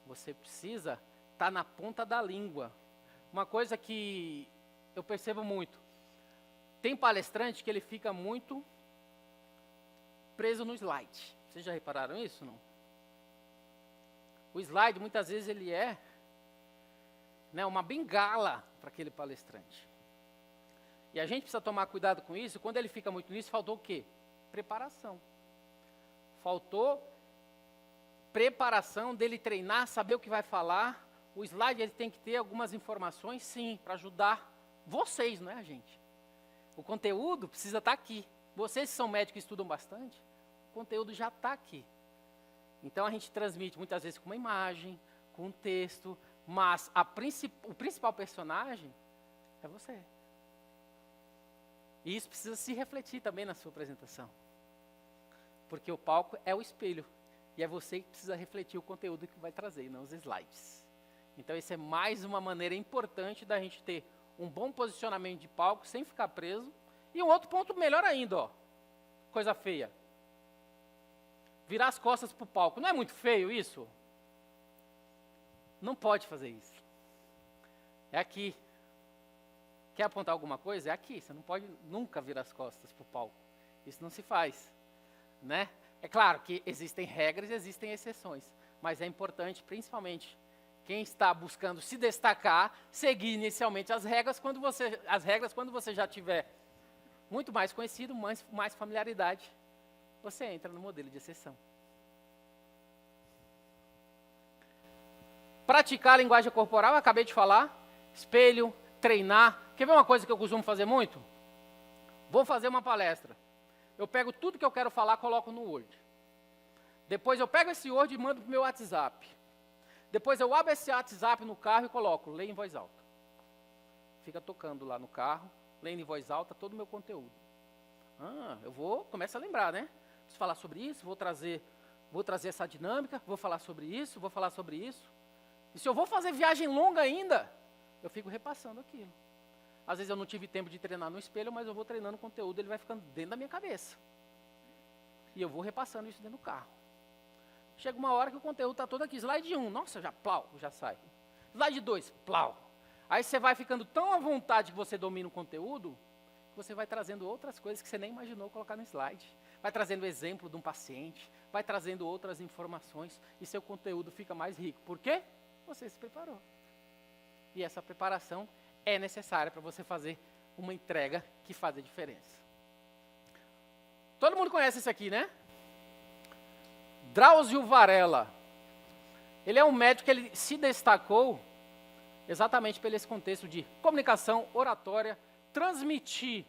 Você precisa estar na ponta da língua. Uma coisa que eu percebo muito, tem palestrante que ele fica muito preso no slide. Vocês já repararam isso, não? O slide, muitas vezes, ele é, né, uma bengala para aquele palestrante. E a gente precisa tomar cuidado com isso. Quando ele fica muito nisso, faltou o quê? Preparação. Faltou preparação dele treinar, saber o que vai falar. O slide ele tem que ter algumas informações, sim, para ajudar vocês, não é a gente. O conteúdo precisa estar aqui. Vocês que são médicos e estudam bastante, o conteúdo já está aqui. Então, a gente transmite muitas vezes com uma imagem, com um texto, mas o principal personagem é você. E isso precisa se refletir também na sua apresentação. Porque o palco é o espelho. E é você que precisa refletir o conteúdo que vai trazer, não os slides. Então, isso é mais uma maneira importante da gente ter um bom posicionamento de palco, sem ficar preso. E um outro ponto melhor ainda, ó. Coisa feia. Virar as costas para o palco. Não é muito feio isso? Não pode fazer isso. É aqui. Quer apontar alguma coisa? É aqui. Você não pode nunca virar as costas para o palco. Isso não se faz. Né? É claro que existem regras e existem exceções. Mas é importante, principalmente, quem está buscando se destacar, seguir inicialmente as regras quando você já tiver muito mais conhecido, mais familiaridade, você entra no modelo de exceção. Praticar a linguagem corporal, eu acabei de falar. Espelho, treinar. Quer ver uma coisa que eu costumo fazer muito? Vou fazer uma palestra. Eu pego tudo que eu quero falar, coloco no Word. Depois eu pego esse Word e mando para o meu WhatsApp. Depois eu abro esse WhatsApp no carro e coloco, leia em voz alta. Fica tocando lá no carro, lendo em voz alta todo o meu conteúdo. Começo a lembrar, né? Preciso falar sobre isso, vou trazer essa dinâmica, vou falar sobre isso, vou falar sobre isso. E se eu vou fazer viagem longa ainda, eu fico repassando aquilo. Às vezes eu não tive tempo de treinar no espelho, mas eu vou treinando o conteúdo, ele vai ficando dentro da minha cabeça. E eu vou repassando isso dentro do carro. Chega uma hora que o conteúdo está todo aqui. Slide 1, nossa, já sai. Slide 2, plau. Aí você vai ficando tão à vontade que você domina o conteúdo, que você vai trazendo outras coisas que você nem imaginou colocar no slide. Vai trazendo exemplo de um paciente, vai trazendo outras informações, e seu conteúdo fica mais rico. Por quê? Você se preparou. E essa preparação é necessária para você fazer uma entrega que faz a diferença. Todo mundo conhece esse aqui, né? Drauzio Varela. Ele é um médico que ele se destacou exatamente pelo esse contexto de comunicação, oratória, transmitir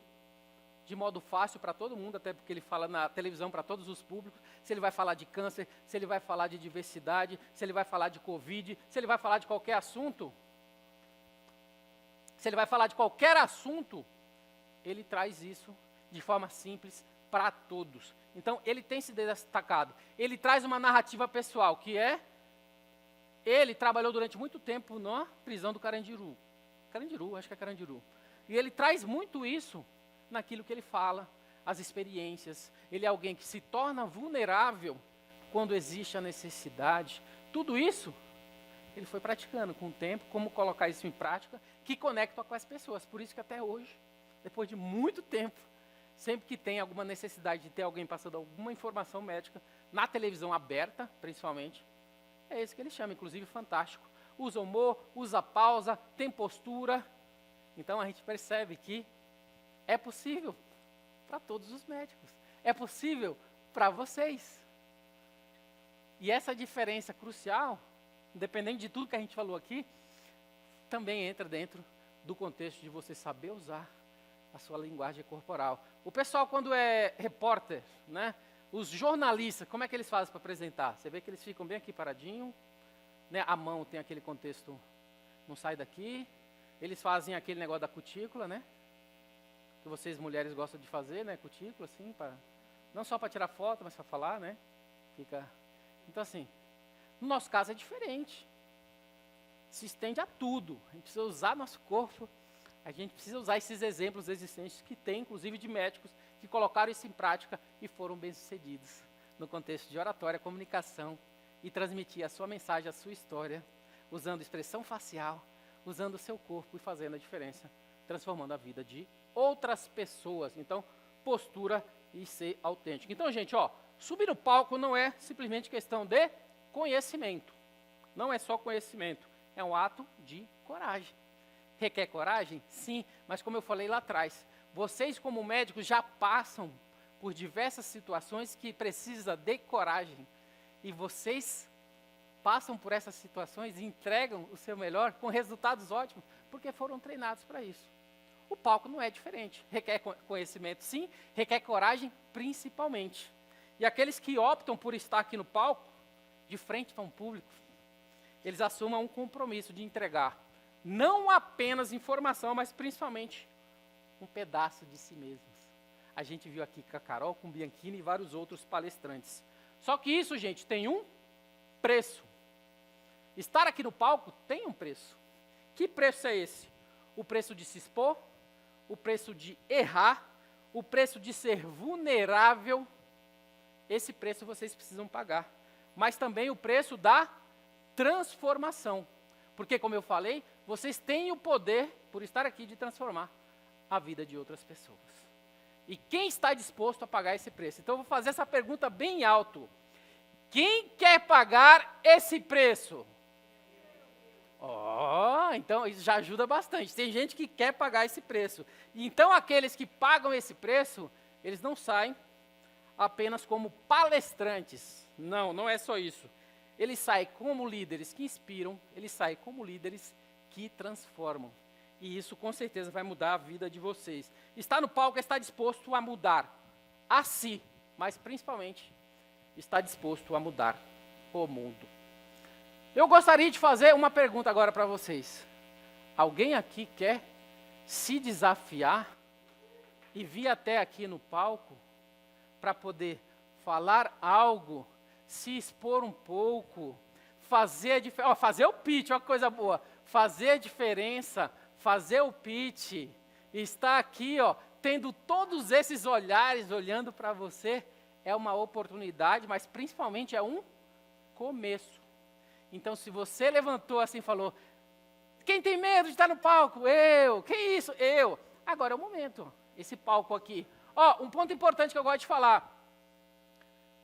de modo fácil para todo mundo, até porque ele fala na televisão para todos os públicos, se ele vai falar de câncer, se ele vai falar de diversidade, se ele vai falar de Covid, se ele vai falar de qualquer assunto, ele traz isso de forma simples para todos. Então, ele tem se destacado. Ele traz uma narrativa pessoal, que é, ele trabalhou durante muito tempo na prisão do Carandiru. Acho que é Carandiru. E ele traz muito isso naquilo que ele fala, as experiências. Ele é alguém que se torna vulnerável quando existe a necessidade. Tudo isso, ele foi praticando com o tempo, como colocar isso em prática, que conecta com as pessoas. Por isso que até hoje, depois de muito tempo, sempre que tem alguma necessidade de ter alguém passando alguma informação médica, na televisão aberta, principalmente, é esse que ele chama, inclusive fantástico. Usa humor, usa pausa, tem postura. Então a gente percebe que é possível para todos os médicos. É possível para vocês. E essa diferença crucial, independente de tudo que a gente falou aqui, também entra dentro do contexto de você saber usar a sua linguagem corporal. O pessoal, quando é repórter, né, os jornalistas, como é que eles fazem para apresentar? Você vê que eles ficam bem aqui paradinho, né, a mão tem aquele contexto, não sai daqui. Eles fazem aquele negócio da cutícula, né, que vocês mulheres gostam de fazer, né, cutícula, assim, não só para tirar foto, mas para falar, né, fica. Então, assim, no nosso caso é diferente. Se estende a tudo. A gente precisa usar nosso corpo. A gente precisa usar esses exemplos existentes que tem, inclusive de médicos, que colocaram isso em prática e foram bem-sucedidos no contexto de oratória, comunicação e transmitir a sua mensagem, a sua história, usando expressão facial, usando o seu corpo e fazendo a diferença, transformando a vida de outras pessoas. Então, postura e ser autêntico. Então, gente, subir no palco não é simplesmente questão de conhecimento. Não é só conhecimento, é um ato de coragem. Requer coragem? Sim, mas como eu falei lá atrás, vocês como médicos já passam por diversas situações que precisam de coragem. E vocês passam por essas situações e entregam o seu melhor com resultados ótimos, porque foram treinados para isso. O palco não é diferente. Requer conhecimento, sim, requer coragem, principalmente. E aqueles que optam por estar aqui no palco, de frente para um público, eles assumam um compromisso de entregar não apenas informação, mas principalmente um pedaço de si mesmos. A gente viu aqui com a Carol, com o Bianchini e vários outros palestrantes. Só que isso, gente, tem um preço. Estar aqui no palco tem um preço. Que preço é esse? O preço de se expor, o preço de errar, o preço de ser vulnerável. Esse preço vocês precisam pagar. Mas também o preço da transformação. Porque, como eu falei, vocês têm o poder, por estar aqui, de transformar a vida de outras pessoas. E quem está disposto a pagar esse preço? Então, eu vou fazer essa pergunta bem alto. Quem quer pagar esse preço? Então isso já ajuda bastante. Tem gente que quer pagar esse preço. Então, aqueles que pagam esse preço, eles não saem apenas como palestrantes. Não é só isso. Eles saem como líderes que inspiram, eles saem como líderes que transformam. E isso, com certeza, vai mudar a vida de vocês. Estar no palco é estar disposto a mudar a si, mas, principalmente, está disposto a mudar o mundo. Eu gostaria de fazer uma pergunta agora para vocês. Alguém aqui quer se desafiar e vir até aqui no palco para poder falar algo, se expor um pouco, fazer a diferença, fazer o pitch, olha que coisa boa, fazer a diferença, fazer o pitch, estar aqui, tendo todos esses olhares olhando para você, é uma oportunidade, mas principalmente é um começo. Então, se você levantou assim e falou, quem tem medo de estar no palco? Eu. Que isso? Eu. Agora é o momento, esse palco aqui. Um ponto importante que eu gosto de falar.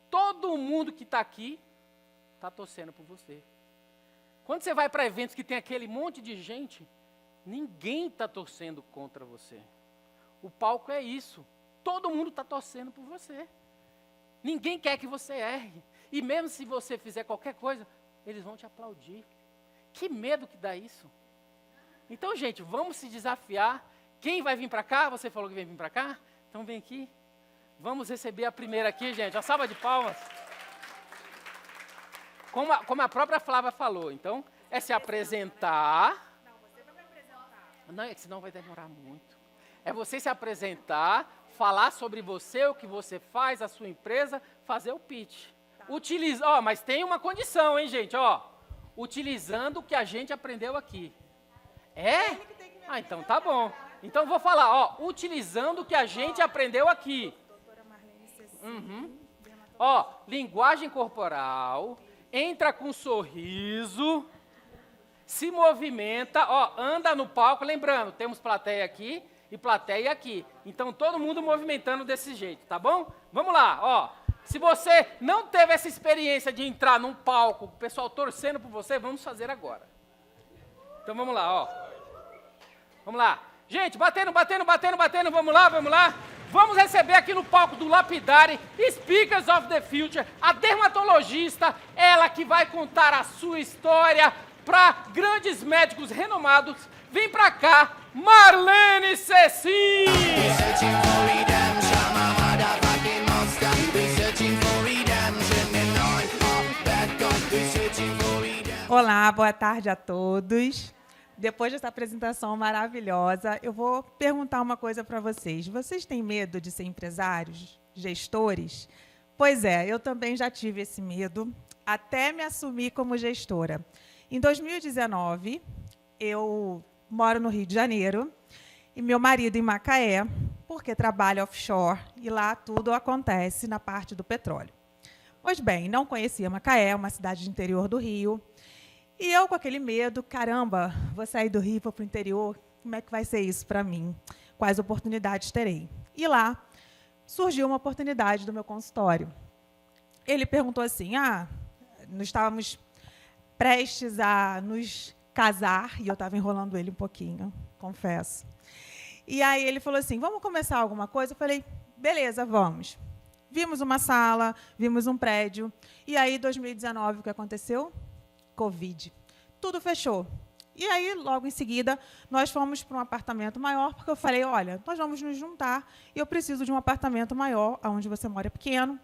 Todo mundo que está aqui está torcendo por você. Quando você vai para eventos que tem aquele monte de gente, ninguém está torcendo contra você. O palco é isso. Todo mundo está torcendo por você. Ninguém quer que você erre. E mesmo se você fizer qualquer coisa, eles vão te aplaudir. Que medo que dá isso. Então, gente, vamos se desafiar. Quem vai vir para cá? Você falou que vem vir para cá? Então vem aqui. Vamos receber a primeira aqui, gente. Uma salva de palmas. Como a própria Flávia falou. Então, é se apresentar. Não, você vai me apresentar. Não, é que senão vai demorar muito. É você se apresentar, falar sobre você, o que você faz, a sua empresa, fazer o pitch. Tá. Mas tem uma condição, hein, gente? Utilizando o que a gente aprendeu aqui. É? Então tá bom. Então vou falar, utilizando o que a gente aprendeu aqui. Doutora Marlene Cecília. Uhum. Linguagem corporal, entra com um sorriso, se movimenta, anda no palco, lembrando, temos plateia aqui e plateia aqui. Então todo mundo movimentando desse jeito, tá bom? Vamos lá, Se você não teve essa experiência de entrar num palco, o pessoal torcendo por você, vamos fazer agora. Então vamos lá, Vamos lá. Gente, batendo, vamos lá. Vamos receber aqui no palco do Lapidary, Speakers of the Future, a dermatologista, ela que vai contar a sua história para grandes médicos renomados. Vem para cá, Marlene Cecília. Olá, boa tarde a todos. Depois dessa apresentação maravilhosa, eu vou perguntar uma coisa para vocês. Vocês têm medo de ser empresários, gestores? Pois é, eu também já tive esse medo, até me assumir como gestora. Em 2019, eu moro no Rio de Janeiro, e meu marido em Macaé, porque trabalha offshore, e lá tudo acontece na parte do petróleo. Pois bem, não conhecia Macaé, uma cidade do interior do Rio, e eu, com aquele medo, caramba, vou sair do Rio para o interior, como é que vai ser isso para mim? Quais oportunidades terei? E lá surgiu uma oportunidade do meu consultório. Ele perguntou assim, nós estávamos prestes a nos casar, e eu estava enrolando ele um pouquinho, confesso. E aí ele falou assim, vamos começar alguma coisa? Eu falei, beleza, vamos. Vimos uma sala, vimos um prédio, e aí, em 2019, o que aconteceu? Covid. Tudo fechou. E aí, logo em seguida, nós fomos para um apartamento maior, porque eu falei, olha, nós vamos nos juntar, e eu preciso de um apartamento maior, onde você mora é pequeno,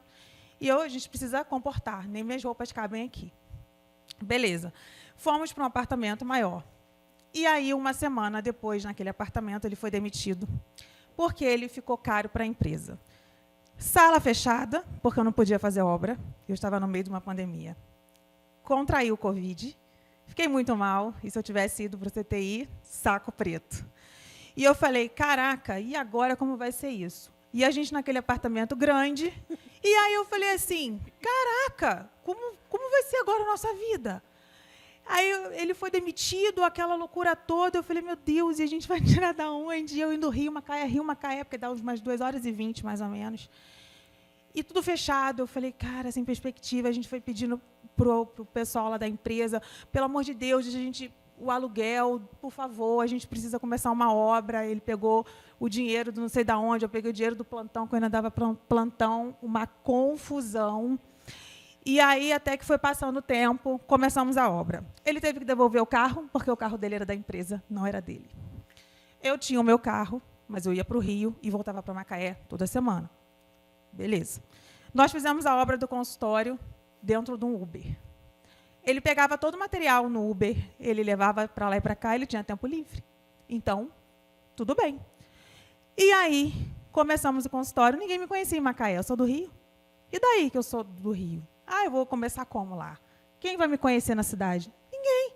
e a gente precisa comportar, nem minhas roupas cabem aqui. Beleza. Fomos para um apartamento maior. E aí, uma semana depois, naquele apartamento, ele foi demitido, porque ele ficou caro para a empresa. Sala fechada, porque eu não podia fazer obra, eu estava no meio de uma pandemia. Contraí o Covid, fiquei muito mal, e se eu tivesse ido para o CTI, saco preto. E eu falei, caraca, e agora como vai ser isso? E a gente naquele apartamento grande, e aí eu falei assim, caraca, como vai ser agora a nossa vida? Aí ele foi demitido, aquela loucura toda, eu falei, meu Deus, e a gente vai tirar da onde? Eu indo Rio, Macaé, porque dá umas 2h20, mais ou menos. E tudo fechado, eu falei, cara, sem perspectiva, a gente foi pedindo para o pessoal lá da empresa, pelo amor de Deus, o aluguel, por favor, a gente precisa começar uma obra. Ele pegou o dinheiro do não sei de onde, eu peguei o dinheiro do plantão, que eu ainda dava plantão, uma confusão. E aí, até que foi passando o tempo, começamos a obra. Ele teve que devolver o carro, porque o carro dele era da empresa, não era dele. Eu tinha o meu carro, mas eu ia para o Rio e voltava para Macaé toda semana. Beleza. Nós fizemos a obra do consultório dentro de um Uber. ele pegava todo o material no Uber, ele levava para lá e para cá, ele tinha tempo livre. Então, tudo bem. E aí, começamos o consultório, ninguém me conhecia em Macaé, eu sou do Rio. E daí que eu sou do Rio? Eu vou começar como lá? Quem vai me conhecer na cidade? Ninguém.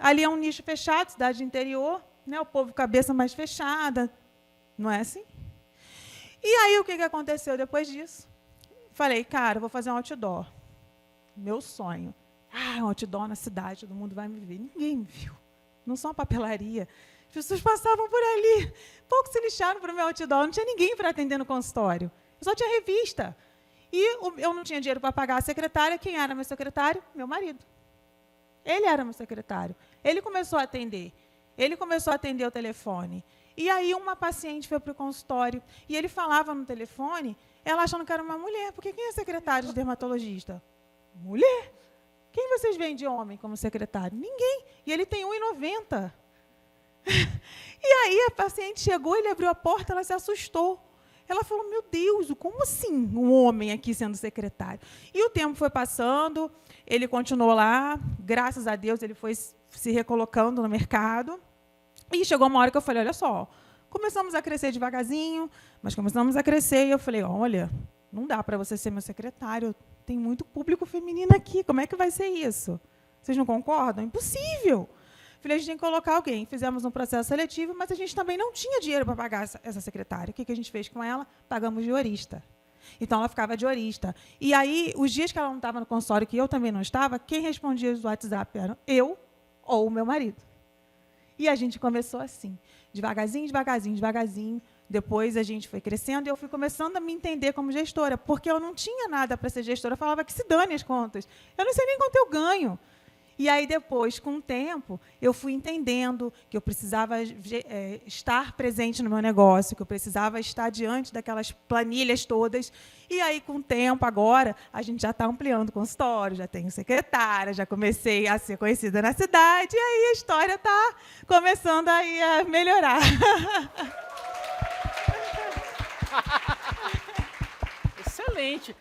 Ali é um nicho fechado, cidade interior, né? O povo cabeça mais fechada. Não é assim? E aí, o que aconteceu depois disso? Falei, cara, eu vou fazer um outdoor. Meu sonho. Um outdoor na cidade, todo mundo vai me ver. Ninguém me viu. Não sou uma papelaria. As pessoas passavam por ali. Pouco se lixaram para o meu outdoor. Não tinha ninguém para atender no consultório. Eu só tinha revista. E eu não tinha dinheiro para pagar a secretária. Quem era meu secretário? Meu marido. Ele era meu secretário. Ele começou a atender. Ele começou a atender o telefone. E aí uma paciente foi para o consultório e ele falava no telefone, ela achando que era uma mulher. Porque quem é secretário de dermatologista? Mulher. Quem vocês veem de homem como secretário? Ninguém. E ele tem 1,90. E aí a paciente chegou, ele abriu a porta, ela se assustou. Ela falou, meu Deus, como assim um homem aqui sendo secretário? E o tempo foi passando, ele continuou lá, graças a Deus ele foi se recolocando no mercado. E chegou uma hora que eu falei, olha só, começamos a crescer devagarzinho, mas começamos a crescer, e eu falei, olha, não dá para você ser meu secretário, tem muito público feminino aqui, como é que vai ser isso? Vocês não concordam? Impossível! Falei, a gente tem que colocar alguém. Fizemos um processo seletivo, mas a gente também não tinha dinheiro para pagar essa secretária. O que a gente fez com ela? Pagamos de horista. Então, ela ficava de horista. E aí, os dias que ela não estava no consultório, que eu também não estava, quem respondia os WhatsApp eram eu ou o meu marido. E a gente começou assim, devagarzinho, devagarzinho, devagarzinho. Depois a gente foi crescendo e eu fui começando a me entender como gestora, porque eu não tinha nada para ser gestora. Eu falava que se dane as contas. Eu não sei nem quanto eu ganho. E aí, depois, com o tempo, eu fui entendendo que eu precisava estar presente no meu negócio, que eu precisava estar diante daquelas planilhas todas. E aí, com o tempo, agora, a gente já está ampliando o consultório, já tenho secretária, já comecei a ser conhecida na cidade, e aí a história está começando aí a melhorar. Excelente.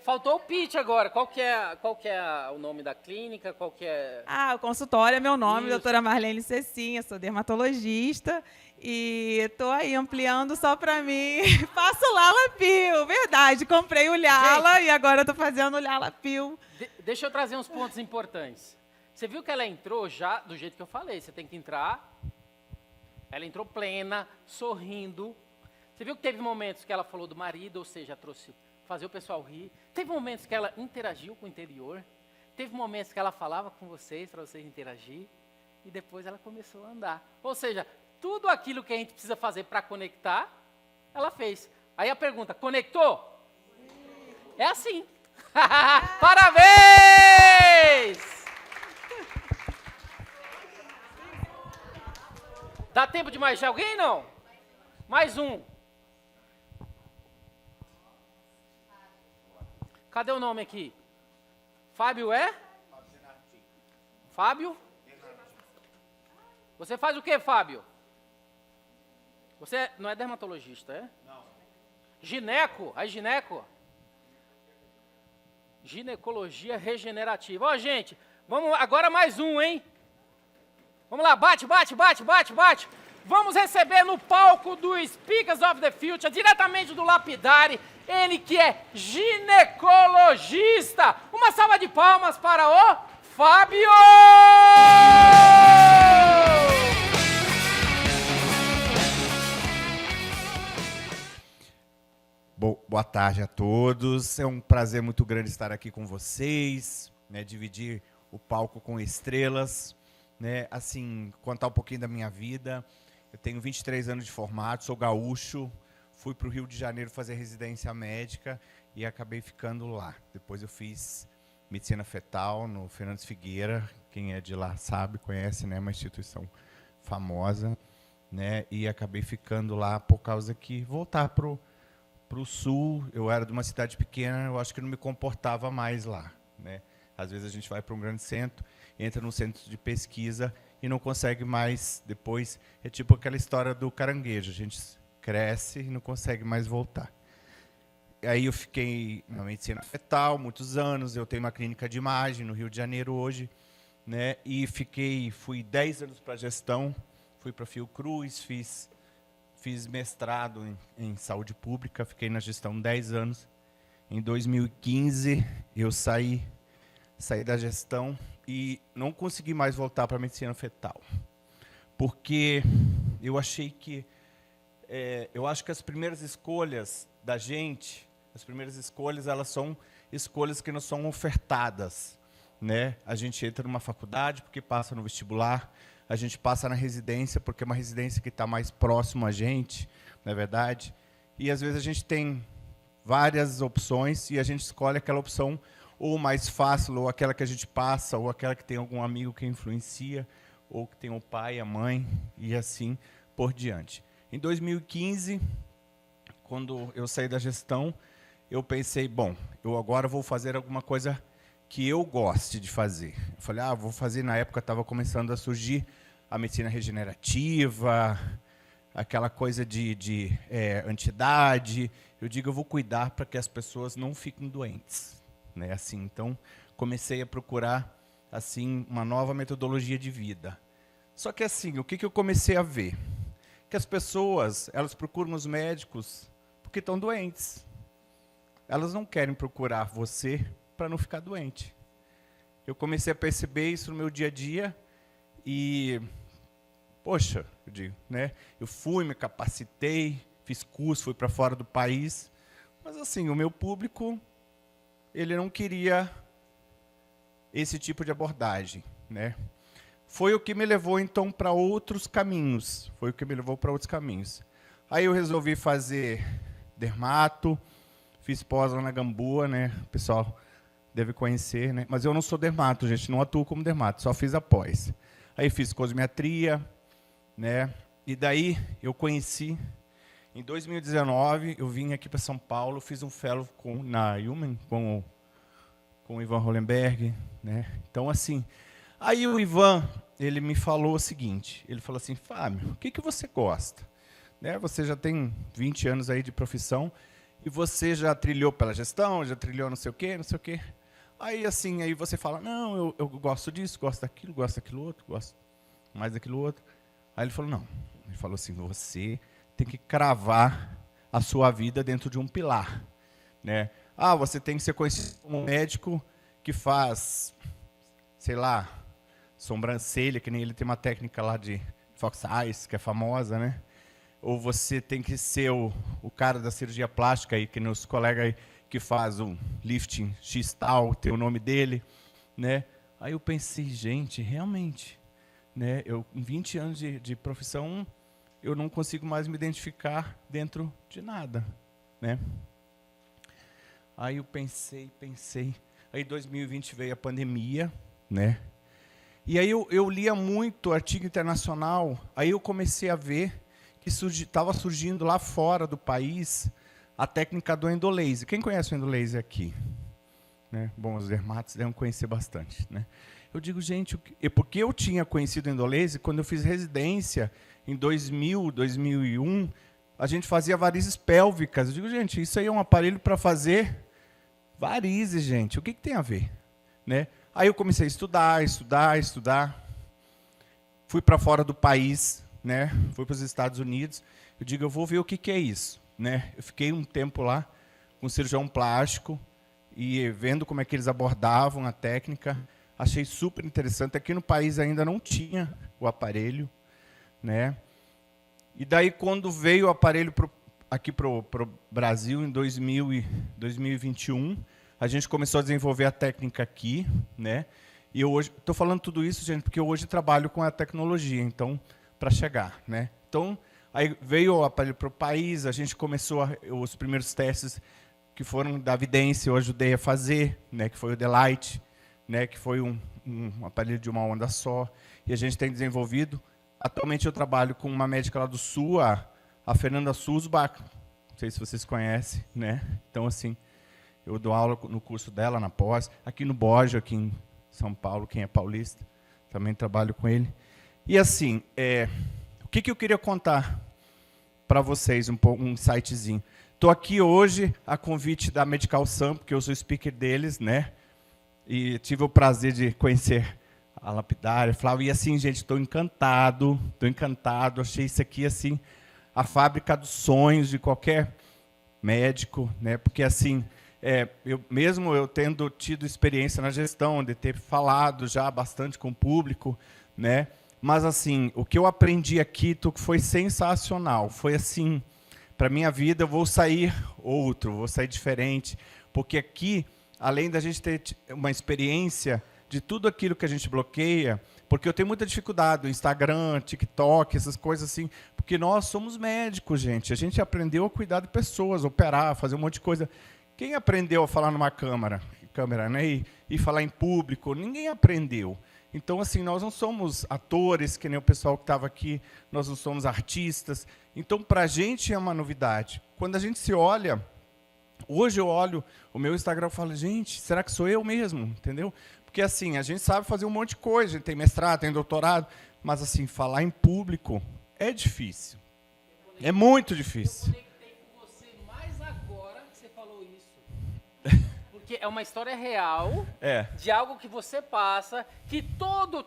Faltou o pitch agora. Qual que é o nome da clínica? Qual que é? O consultório é meu nome, Isso. doutora Marlene Cecinha, sou dermatologista e estou aí ampliando só para mim. Faço Lala Peel, verdade. Comprei o Lala e agora estou fazendo o Lala Peel. Deixa eu trazer uns pontos importantes. Você viu que ela entrou já do jeito que eu falei. Você tem que entrar. Ela entrou plena, sorrindo. Você viu que teve momentos que ela falou do marido, ou seja, trouxe fazer o pessoal rir. Teve momentos que ela interagiu com o interior. Teve momentos que ela falava com vocês, para vocês interagir. E depois ela começou a andar. Ou seja, tudo aquilo que a gente precisa fazer para conectar, ela fez. Aí a pergunta, conectou? É assim. Parabéns! Dá tempo de mais alguém, não? Mais um. Cadê o nome aqui? Fábio é? Fábio? Você faz o que, Fábio? Você não é dermatologista, é? Não. Gineco? Aí, gineco? Ginecologia regenerativa. Ó, gente, vamos agora mais um, hein? Vamos lá, bate, bate, bate, bate, bate. Vamos receber no palco do Speakers of the Future, diretamente do Lapidari, ele que é ginecologista. Uma salva de palmas para o Fábio! Boa tarde a todos. É um prazer muito grande estar aqui com vocês, né, dividir o palco com estrelas, né, assim, contar um pouquinho da minha vida. Eu tenho 23 anos de formato, sou gaúcho, fui para o Rio de Janeiro fazer residência médica e acabei ficando lá. Depois eu fiz medicina fetal no Fernandes Figueira, quem é de lá sabe, conhece, né, uma instituição famosa, né, e acabei ficando lá por causa que voltar para o sul, eu era de uma cidade pequena, eu acho que não me comportava mais lá, né. Às vezes a gente vai para um grande centro, entra num centro de pesquisa e não consegue mais depois, é tipo aquela história do caranguejo, a gente cresce e não consegue mais voltar. aí eu fiquei na medicina fetal muitos anos, eu tenho uma clínica de imagem no Rio de Janeiro hoje, né? E fui 10 anos para gestão, fui para Fiocruz, fiz mestrado em saúde pública, fiquei na gestão 10 anos. Em 2015, eu saí da gestão e não consegui mais voltar para a medicina fetal, porque eu achei que eu acho que as primeiras escolhas da gente, elas são escolhas que não são ofertadas, né? A gente entra numa faculdade porque passa no vestibular, a gente passa na residência porque é uma residência que está mais próximo a gente, não é verdade? E às vezes a gente tem várias opções e a gente escolhe aquela opção ou mais fácil, ou aquela que a gente passa, ou aquela que tem algum amigo que influencia, ou que tem o pai, a mãe, e assim por diante. Em 2015, quando eu saí da gestão, eu pensei, bom, eu agora vou fazer alguma coisa que eu goste de fazer. Eu falei, vou fazer, na época estava começando a surgir a medicina regenerativa, aquela coisa de antidade. Eu digo, eu vou cuidar para que as pessoas não fiquem doentes, né? Assim, então, comecei a procurar assim uma nova metodologia de vida. Só que assim, o que eu comecei a ver? Que as pessoas, elas procuram os médicos porque estão doentes. Elas não querem procurar você para não ficar doente. Eu comecei a perceber isso no meu dia a dia e, poxa, eu digo, né? Eu fui, me capacitei, fiz curso, fui para fora do país, mas assim, o meu público, ele não queria esse tipo de abordagem, né? Foi o que me levou, então, para outros caminhos. Aí eu resolvi fazer dermato, fiz pós lá na Gamboa, né? O pessoal deve conhecer, né? Mas eu não sou dermato, gente, não atuo como dermato, só fiz a pós. Aí fiz cosmetria, né? E daí eu conheci, em 2019, eu vim aqui para São Paulo, fiz um fellow na Human, com o Ivan Hollenberg, né? Então, assim, aí o Ivan, ele me falou o seguinte, ele falou assim, Fábio, o que você gosta? Né? Você já tem 20 anos aí de profissão, e você já trilhou pela gestão, já trilhou não sei o quê, não sei o quê. Aí, assim, aí você fala, não, eu gosto disso, gosto daquilo outro, gosto mais daquilo outro. Aí ele falou, não. Ele falou assim, você tem que cravar a sua vida dentro de um pilar, né? Você tem que ser conhecido como um médico que faz, sei lá, sobrancelha, que nem ele tem uma técnica lá de Fox Eyes, que é famosa, né? Ou você tem que ser o cara da cirurgia plástica, aí, que nos colegas aí, que faz um lifting X-tal, tem o nome dele, né? Aí eu pensei, gente, realmente, né? Eu, em 20 anos de profissão, eu não consigo mais me identificar dentro de nada, né? Aí eu pensei. Aí 2020 veio a pandemia, né? E aí eu lia muito artigo internacional, aí eu comecei a ver que estava surgindo lá fora do país a técnica do endolaser. Quem conhece o endolaser aqui? Né? Bom, os dermatos devem conhecer bastante, né? Eu digo, gente, porque eu tinha conhecido o endolaser quando eu fiz residência em 2000, 2001, a gente fazia varizes pélvicas. Eu digo, gente, isso aí é um aparelho para fazer varizes, gente. O que tem a ver? Né? Aí eu comecei a estudar. Fui para fora do país, né? Fui para os Estados Unidos. Eu digo, eu vou ver o que é isso, né? Eu fiquei um tempo lá com cirurgião plástico e vendo como é que eles abordavam a técnica. Achei super interessante. Aqui no país ainda não tinha o aparelho, né? E daí, quando veio o aparelho aqui para o Brasil, em 2021, a gente começou a desenvolver a técnica aqui, né? E eu hoje estou falando tudo isso, gente, porque eu hoje trabalho com a tecnologia, então, para chegar, né? Então, aí veio o aparelho para o país, a gente começou os primeiros testes que foram da Vidência, eu ajudei a fazer, né? Que foi o Delight, né? Que foi um aparelho de uma onda só, e a gente tem desenvolvido. Atualmente eu trabalho com uma médica lá do Sul, a Fernanda Sulzbach, não sei se vocês conhecem, né? Então, assim, eu dou aula no curso dela, na pós, aqui no Bojo, aqui em São Paulo, quem é paulista, também trabalho com ele. E assim, o que eu queria contar para vocês um insightzinho. Estou aqui hoje a convite da Medical Sun, porque eu sou speaker deles, né? E tive o prazer de conhecer a lapidária, Flávia. E assim, gente, estou encantado. Achei isso aqui assim a fábrica dos sonhos de qualquer médico, né? Porque assim, mesmo eu tendo tido experiência na gestão, de ter falado já bastante com o público, né? Mas assim, o que eu aprendi aqui, Tuco, foi sensacional. Foi assim, para minha vida eu vou sair vou sair diferente, porque aqui, além da gente ter uma experiência de tudo aquilo que a gente bloqueia, porque eu tenho muita dificuldade no Instagram, TikTok, essas coisas assim, porque nós somos médicos, gente. A gente aprendeu a cuidar de pessoas, operar, fazer um monte de coisa. Quem aprendeu a falar numa câmera, né, e falar em público? Ninguém aprendeu. Então, assim, nós não somos atores, que nem o pessoal que estava aqui, nós não somos artistas. Então, para a gente é uma novidade. Quando a gente se olha, hoje eu olho o meu Instagram e falo, gente, será que sou eu mesmo? Entendeu? Porque, assim, a gente sabe fazer um monte de coisa, a gente tem mestrado, tem doutorado, mas, assim, falar em público é difícil. É muito difícil. Eu conectei com você mais agora que você falou isso. Porque é uma história real de algo que você passa, que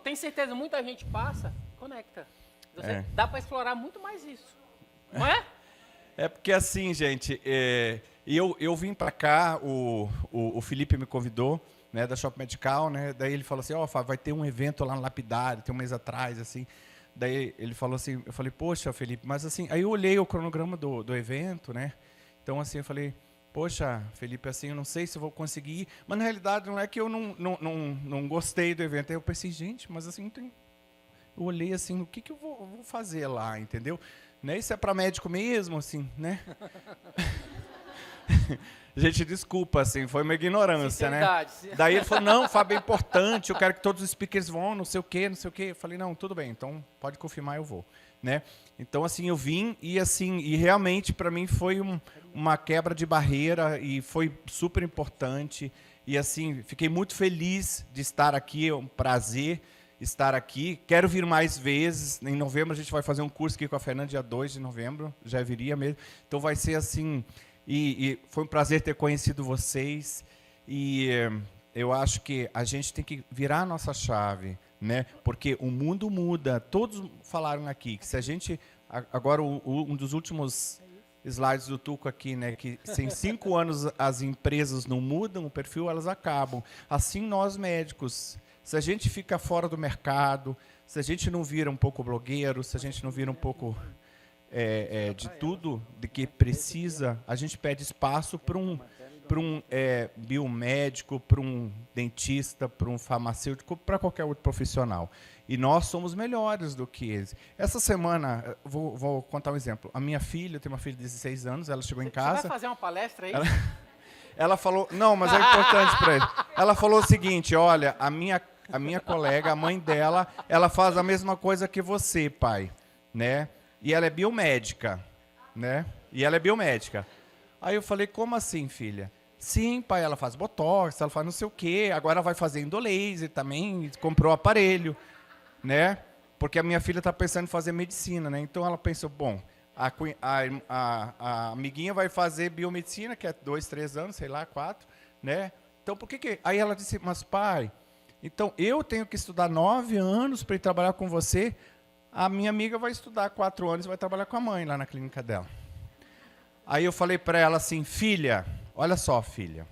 tem certeza, muita gente passa, conecta. Dá para explorar muito mais isso. Não é? É porque assim, gente, eu vim para cá, o Felipe me convidou, né, da Shop Medical, né, daí ele falou assim, Fábio, vai ter um evento lá no Lapidário, tem um mês atrás, assim. Daí ele falou assim, eu falei, poxa, Felipe, mas assim, aí eu olhei o cronograma do evento, né, então assim, eu falei, poxa, Felipe, assim, eu não sei se eu vou conseguir ir, mas na realidade não é que eu não gostei do evento, aí eu pensei, gente, mas assim, eu olhei assim, o que eu vou fazer lá, entendeu? Né? Isso é para médico mesmo, assim, né? Gente, desculpa, assim, foi uma ignorância, né? Daí ele falou, não, Fábio, é importante, eu quero que todos os speakers vão, não sei o quê, não sei o quê. Eu falei, não, tudo bem, então pode confirmar, eu vou, né? Então, assim, eu vim e realmente para mim foi uma quebra de barreira e foi super importante. E, assim, fiquei muito feliz de estar aqui, é um prazer estar aqui. Quero vir mais vezes. Em novembro a gente vai fazer um curso aqui com a Fernanda, dia 2 de novembro, já viria mesmo. Então vai ser assim, e foi um prazer ter conhecido vocês. E eu acho que a gente tem que virar a nossa chave, né? Porque o mundo muda. Todos falaram aqui que se a gente... Agora, um dos últimos slides do Tuco aqui, né? Que se em 5 anos as empresas não mudam o perfil, elas acabam. Assim nós médicos... Se a gente fica fora do mercado, se a gente não vira um pouco blogueiro, se a gente não vira um pouco de tudo de que precisa, a gente pede espaço para um biomédico, para um dentista, para um farmacêutico, para qualquer outro profissional. E nós somos melhores do que eles. Essa semana, vou contar um exemplo. A minha filha, eu tenho uma filha de 16 anos, ela chegou em casa... Você vai fazer uma palestra aí? Ela falou... Não, mas é importante para ele. Ela falou o seguinte, olha, a minha colega, a mãe dela, ela faz a mesma coisa que você, pai, né? E ela é biomédica, né? Aí eu falei, como assim, filha? Sim, pai, ela faz botox, ela faz não sei o quê, agora vai fazer endolaser também, comprou aparelho, né? Porque a minha filha está pensando em fazer medicina, né? Então ela pensou, bom, a amiguinha vai fazer biomedicina, que é 2, 3 anos, sei lá, 4, né? Então por que... Aí ela disse, mas pai... Então, eu tenho que estudar 9 anos para ir trabalhar com você. A minha amiga vai estudar 4 anos e vai trabalhar com a mãe lá na clínica dela. Aí eu falei para ela assim, filha, olha só, filha.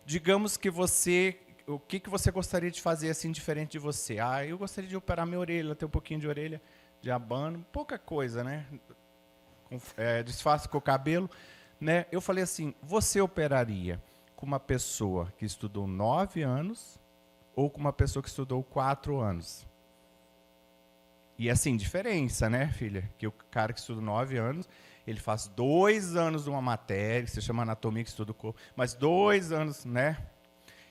Digamos que o que você gostaria de fazer assim diferente de você? Eu gostaria de operar minha orelha, ter um pouquinho de orelha de abano, pouca coisa, né? Disfarce com o cabelo, né? Eu falei assim, você operaria com uma pessoa que estudou 9 anos ou com uma pessoa que estudou 4 anos. E assim, diferença, né, filha? Que o cara que estuda 9 anos, ele faz 2 anos de uma matéria, que se chama anatomia, que estuda o corpo, mas 2 anos, né?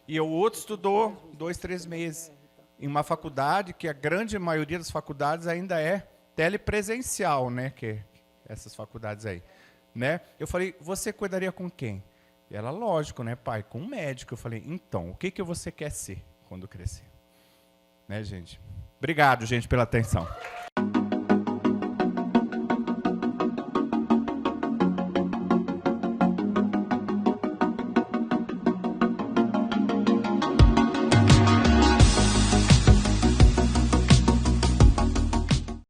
E o outro estudou 2, 3 meses. Em uma faculdade, que a grande maioria das faculdades ainda é telepresencial, né? Que essas faculdades aí, né? Eu falei, você cuidaria com quem? E ela, lógico, né, pai? Com um médico. Eu falei, então, o que você quer ser quando crescer? Né, gente? Obrigado, gente, pela atenção.